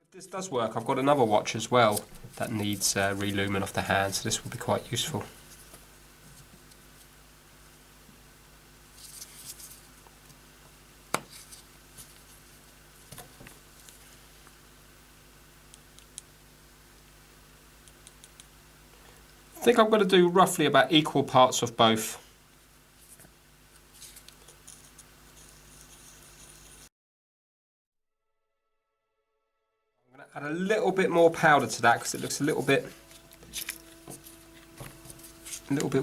If this does work, I've got another watch as well that needs re-looming off the hand, so this will be quite useful. I think I'm going to do roughly about equal parts of both. I'm going to add a little bit more powder to that because it looks a little bit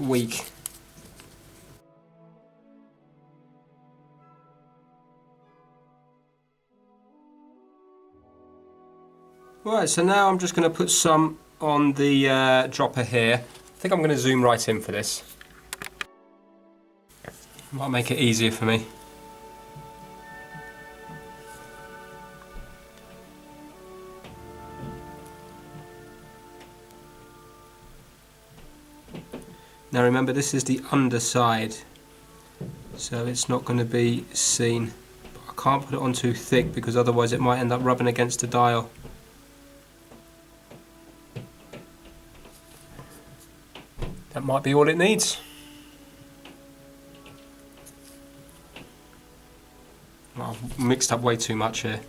weak. Right, so now I'm just going to put some on the dropper here. I think I'm going to zoom right in for this. Might make it easier for me. Now remember, this is the underside, so it's not going to be seen. But I can't put it on too thick because otherwise it might end up rubbing against the dial. That might be all it needs. I've mixed up way too much here.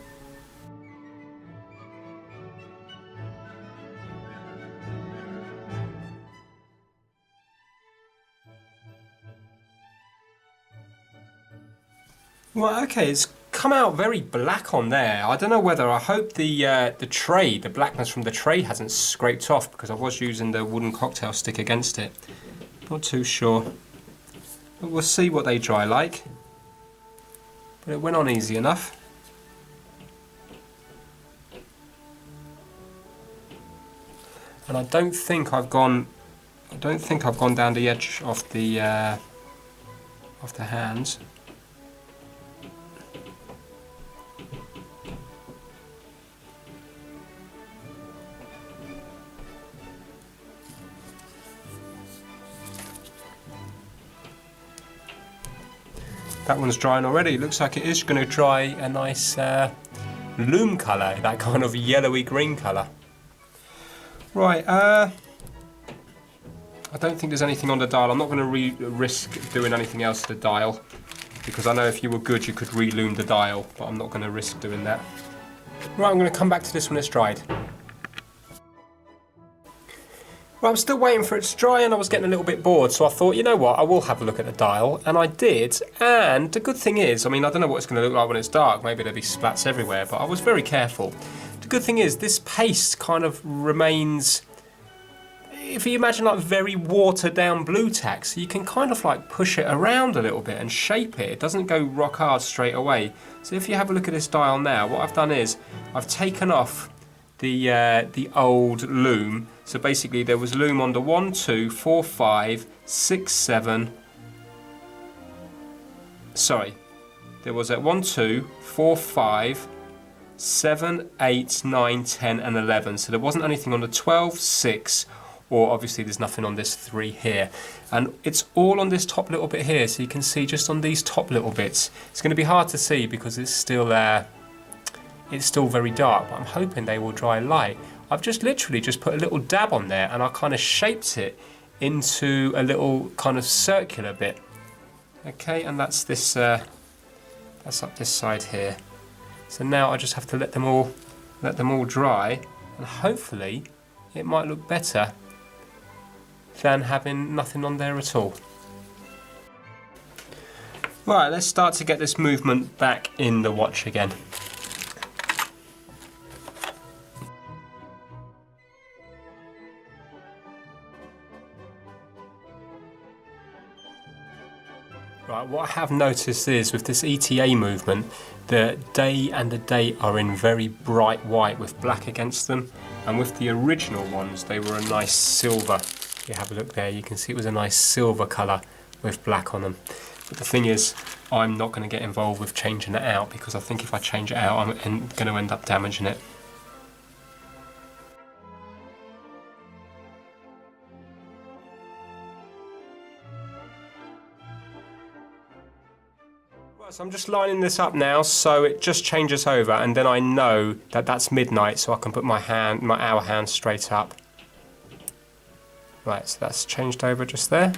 Well, okay, it's come out very black on there. I don't know whether, I hope the tray, the blackness from the tray hasn't scraped off because I was using the wooden cocktail stick against it. Not too sure. But we'll see what they dry like. But it went on easy enough. And I don't think I've gone down the edge of the hands. That one's drying already. Looks like it is going to dry a nice loom colour, that kind of yellowy green colour. Right, I don't think there's anything on the dial. I'm not going to risk doing anything else to the dial because I know if you were good you could re-loom the dial, but I'm not going to risk doing that. Right, I'm going to come back to this when it's dried. Well, I'm still waiting for it to dry and I was getting a little bit bored, so I thought, you know what, I will have a look at the dial, and I did. And the good thing is, I mean, I don't know what it's going to look like when it's dark, maybe there'll be splats everywhere, but I was very careful. The good thing is, this paste kind of remains, if you imagine like very watered down blue tack, so you can kind of like push it around a little bit and shape it. It doesn't go rock hard straight away. So if you have a look at this dial now, what I've done is, I've taken off the old loom. So basically there was loom on the 1, 2, 4, 5, 6, 7. Sorry, there was at 1, 2, 4, 5, 7, 8, 9, 10 and 11. So there wasn't anything on the 12, 6 or obviously there's nothing on this 3 here. And it's all on this top little bit here, so you can see just on these top little bits. It's going to be hard to see because it's still very dark, but I'm hoping they will dry light. I've just literally just put a little dab on there and I kind of shaped it into a little kind of circular bit. Okay, and that's this, that's up this side here. So now I just have to let them all dry, and hopefully it might look better than having nothing on there at all. Right, let's start to get this movement back in the watch again. Right, what I have noticed is with this ETA movement, the day and the date are in very bright white with black against them, and with the original ones they were a nice silver. If you have a look there, you can see it was a nice silver colour with black on them. But the thing is, I'm not going to get involved with changing it out, because I think if I change it out I'm going to end up damaging it. So I'm just lining this up now so it just changes over, and then I know that that's midnight, so I can put my hour hand straight up. Right, so that's changed over just there.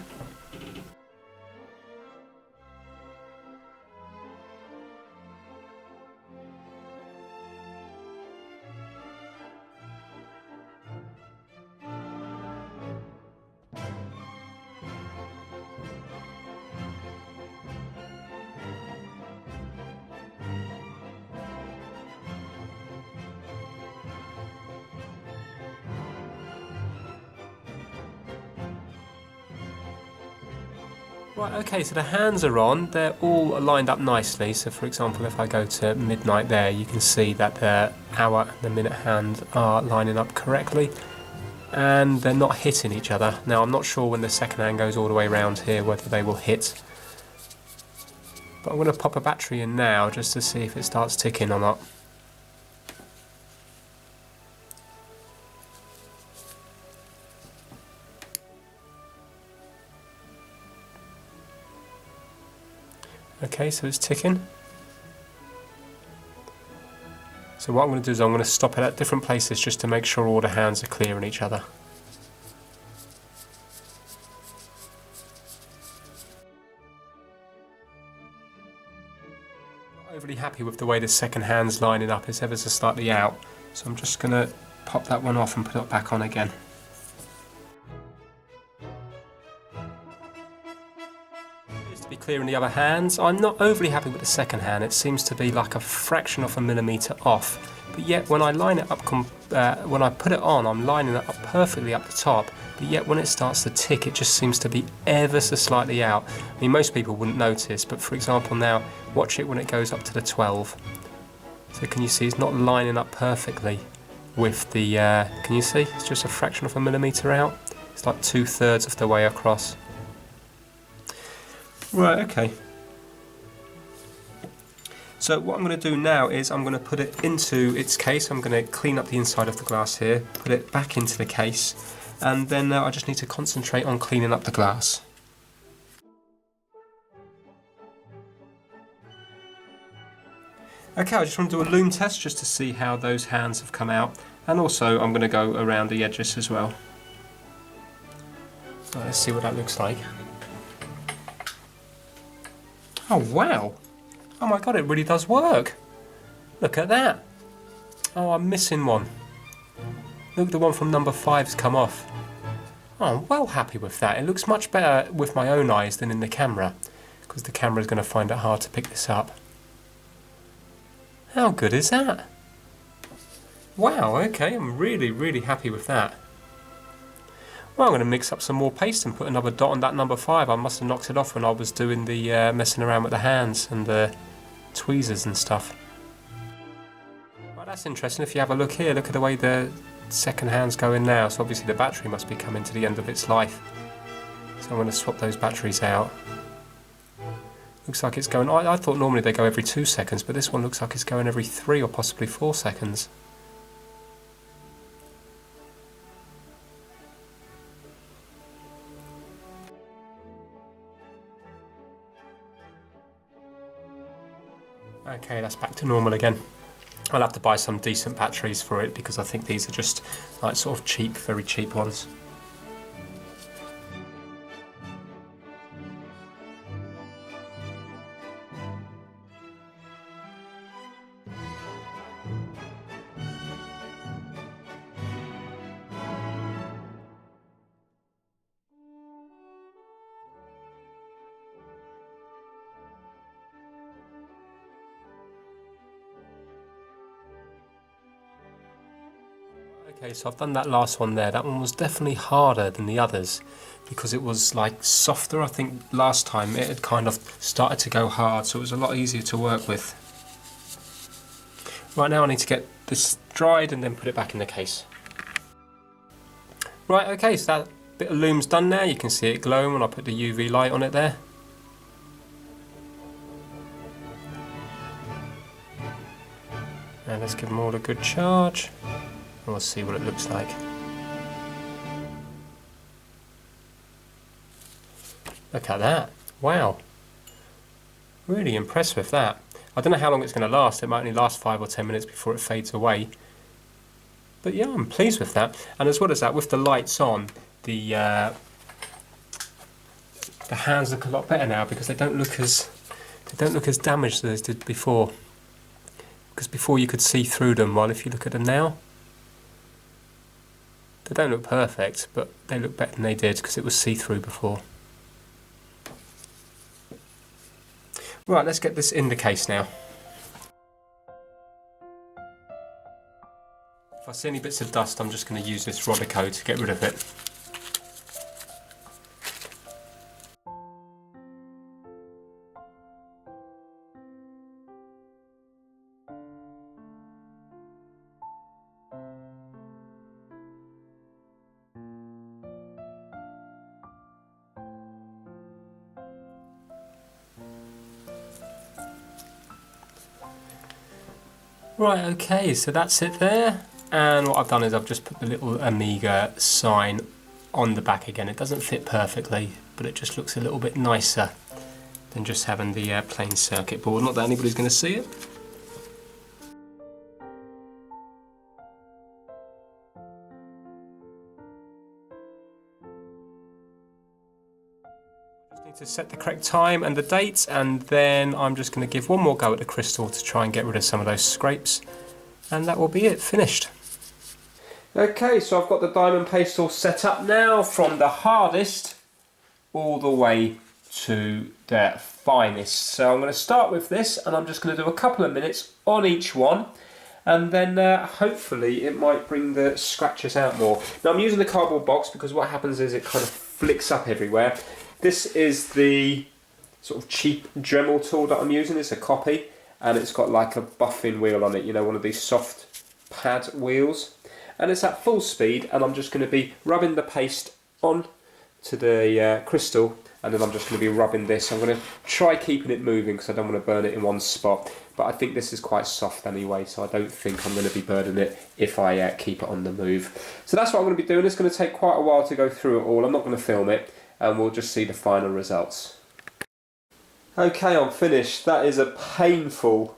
Right, okay, so the hands are on, they're all lined up nicely. So for example, if I go to midnight there, you can see that the hour and the minute hand are lining up correctly, and they're not hitting each other. Now I'm not sure when the second hand goes all the way around here whether they will hit, but I'm going to pop a battery in now just to see if it starts ticking or not. Okay, so it's ticking. So what I'm going to do is I'm going to stop it at different places just to make sure all the hands are clearing each other. Not overly happy with the way the second hand's lining up, it's ever so slightly out. So I'm just going to pop that one off and put it back on again. Be clear in the other hands. I'm not overly happy with the second hand. It seems to be like a fraction of a millimetre off, but yet when I line it up, when I put it on, I'm lining it up perfectly up the top, but yet when it starts to tick it just seems to be ever so slightly out. I mean, most people wouldn't notice, but for example now, watch it when it goes up to the 12. So can you see it's not lining up perfectly with the, can you see? It's just a fraction of a millimetre out. It's like 2/3 of the way across. Right, okay. So what I'm going to do now is I'm going to put it into its case. I'm going to clean up the inside of the glass here, put it back into the case, and then I just need to concentrate on cleaning up the glass. Okay, I just want to do a loom test just to see how those hands have come out, and also I'm going to go around the edges as well. So let's see what that looks like. Oh wow! Oh my god, it really does work! Look at that! Oh, I'm missing one. Look, the one from number 5's come off. Oh, I'm well happy with that. It looks much better with my own eyes than in the camera, because the camera is going to find it hard to pick this up. How good is that? Wow, okay, I'm really happy with that. Well, I'm going to mix up some more paste and put another dot on that number 5. I must have knocked it off when I was doing the messing around with the hands and the tweezers and stuff. Right, that's interesting. If you have a look here, look at the way the second hand's going now. So obviously the battery must be coming to the end of its life. So I'm going to swap those batteries out. Looks like it's going, I thought normally they go every 2 seconds, but this one looks like it's going every 3 or possibly 4 seconds. Okay, that's back to normal again. I'll have to buy some decent batteries for it because I think these are just like sort of cheap, very cheap ones. Okay, so I've done that last one there. That one was definitely harder than the others because it was like softer. I think last time it had kind of started to go hard, so it was a lot easier to work with. Right, now I need to get this dried and then put it back in the case. Right, okay, so that bit of loom's done now. You can see it glowing when I put the UV light on it there. And let's give them all a good charge. We'll see what it looks like. Look at that. Wow. Really impressed with that. I don't know how long it's going to last. It might only last 5 or 10 minutes before it fades away. But yeah, I'm pleased with that. And as well as that, with the lights on, the hands look a lot better now because they don't look as damaged as they did before. Because before you could see through them, while if you look at them now, they don't look perfect, but they look better than they did because it was see-through before. Right, let's get this in the case now. If I see any bits of dust, I'm just going to use this Rodico to get rid of it. Right, okay, so that's it there. And what I've done is I've just put the little Amiga sign on the back again. It doesn't fit perfectly, but it just looks a little bit nicer than just having the plain circuit board. Not that anybody's going to see it. Just need to set the correct time and the date, and then I'm just going to give one more go at the crystal to try and get rid of some of those scrapes, and that will be it, finished. Okay, so I've got the diamond paste all set up now, from the hardest all the way to the finest. So I'm going to start with this, and I'm just going to do a couple of minutes on each one, and then hopefully it might bring the scratches out more. Now I'm using the cardboard box because what happens is it kind of flicks up everywhere. This is the sort of cheap Dremel tool that I'm using. It's a copy, and it's got like a buffing wheel on it, you know, one of these soft pad wheels. And it's at full speed, and I'm just going to be rubbing the paste on to the crystal, and then I'm just going to be rubbing this. I'm going to try keeping it moving because I don't want to burn it in one spot, but I think this is quite soft anyway, so I don't think I'm going to be burning it if I keep it on the move. So that's what I'm going to be doing. It's going to take quite a while to go through it all. I'm not going to film it, and we'll just see the final results. Okay, I'm finished. That is a painful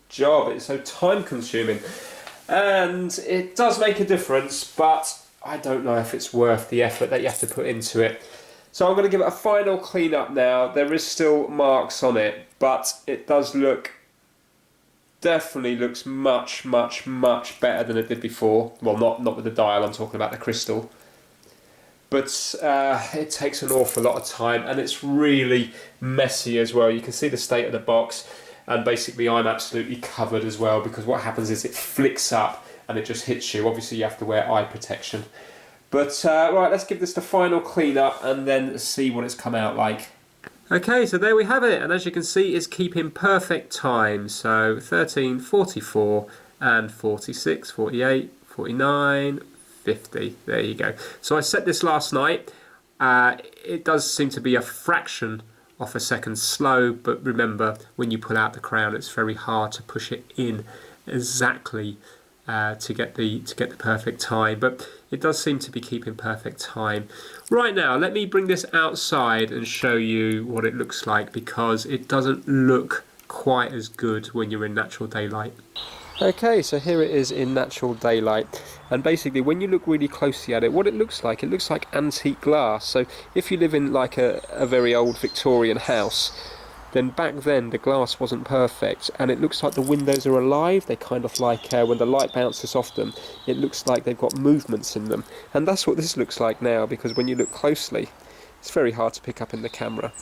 job. It's so time consuming. And it does make a difference, but I don't know if it's worth the effort that you have to put into it. So I'm going to give it a final clean up now. There is still marks on it, but it does definitely looks much better than it did before. Well, not with the dial, I'm talking about the crystal. But it takes an awful lot of time, and it's really messy as well. You can see the state of the box. And basically I'm absolutely covered as well, because what happens is it flicks up and it just hits you. Obviously you have to wear eye protection. But right, let's give this the final clean up and then see what it's come out like. Okay, so there we have it, and as you can see it's keeping perfect time. So 13, 44 and 46, 48, 49, 50. There you go. So I set this last night. It does seem to be a fraction of a second slow, but remember, when you pull out the crown, it's very hard to push it in exactly to get the perfect time. But it does seem to be keeping perfect time. Right now, let me bring this outside and show you what it looks like, because it doesn't look quite as good when you're in natural daylight. Okay, so here it is in natural daylight, and basically when you look really closely at it, what it looks like antique glass. So if you live in like a very old Victorian house, then back then the glass wasn't perfect, and it looks like the windows are alive. They kind of like, when the light bounces off them, it looks like they've got movements in them. And that's what this looks like now, because when you look closely, it's very hard to pick up in the camera,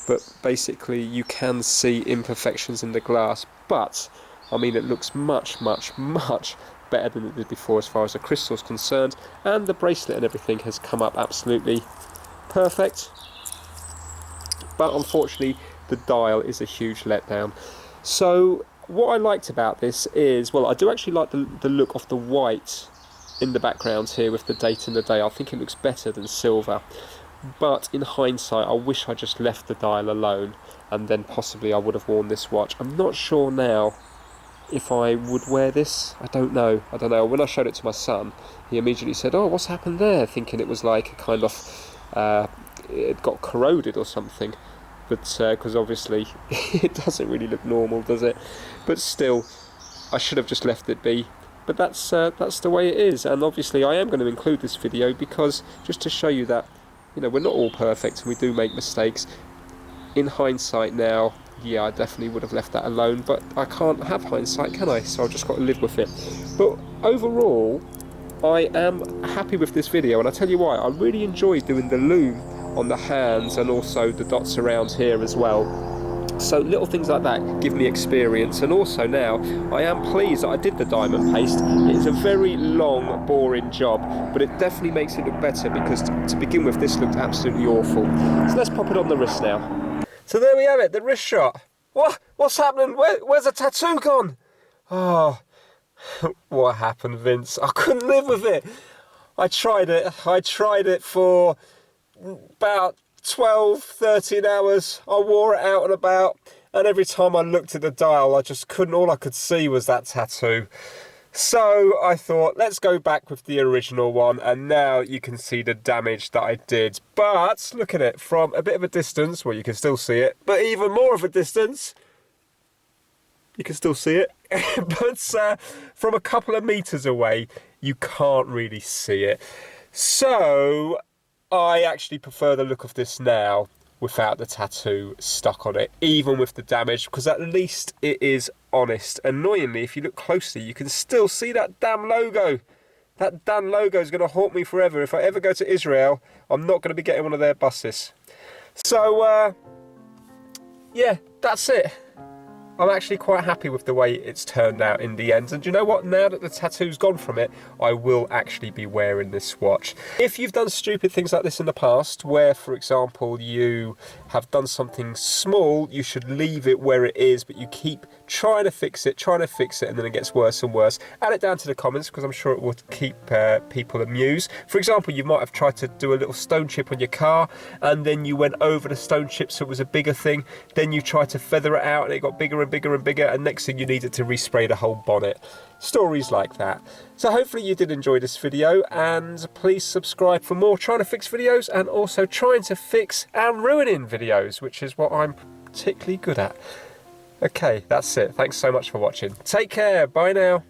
but basically you can see imperfections in the glass. But I mean, it looks much, much, much better than it did before as far as the crystal's concerned, and the bracelet and everything has come up absolutely perfect. But unfortunately, the dial is a huge letdown. So what I liked about this is, well, I do actually like the look of the white in the background here with the date and the day. I think it looks better than silver. But in hindsight, I wish I just left the dial alone, and then possibly I would have worn this watch. I'm not sure now if I would wear this. I don't know. When I showed it to my son, he immediately said, "Oh, what's happened there?" Thinking it was like a kind of it got corroded or something. But because obviously it doesn't really look normal, does it? But still, I should have just left it be. But that's the way it is. And obviously I am going to include this video because just to show you that, you know, we're not all perfect and we do make mistakes. In hindsight now, yeah, I definitely would have left that alone, but I can't have hindsight, can I? So I've just got to live with it. But overall, I am happy with this video, and I'll tell you why. I really enjoyed doing the loom on the hands and also the dots around here as well. So little things like that give me experience, and also now I am pleased that I did the diamond paste. It's a very long, boring job, but it definitely makes it look better, because to begin with, this looked absolutely awful. So let's pop it on the wrist now. So there we have it, the wrist shot. What's happening? Where's the tattoo gone? Oh, what happened, Vince? I couldn't live with it. I tried it for about 12, 13 hours. I wore it out and about, and every time I looked at the dial, I just couldn't. All I could see was that tattoo. So I thought, let's go back with the original one, and now you can see the damage that I did. But look at it from a bit of a distance, well, you can still see it, but even more of a distance, you can still see it. But from a couple of meters away, you can't really see it. So I actually prefer the look of this now without the tattoo stuck on it, even with the damage, because at least it is honest. Annoyingly, if you look closely, you can still see that damn logo. That damn logo is going to haunt me forever. If I ever go to Israel, I'm not going to be getting one of their buses. So, yeah, that's it. I'm actually quite happy with the way it's turned out in the end. And do you know what? Now that the tattoo's gone from it, I will actually be wearing this watch. If you've done stupid things like this in the past, where, for example, you have done something small, you should leave it where it is, but you keep trying to fix it, and then it gets worse and worse. Add it down to the comments, because I'm sure it will keep people amused. For example, you might have tried to do a little stone chip on your car, and then you went over the stone chip so it was a bigger thing. Then you tried to feather it out, and it got bigger and bigger and bigger, and next thing you needed to respray the whole bonnet. Stories like that. So hopefully you did enjoy this video, and please subscribe for more trying to fix videos, and also trying to fix and ruining videos, which is what I'm particularly good at. Okay, that's it. Thanks so much for watching. Take care. Bye now.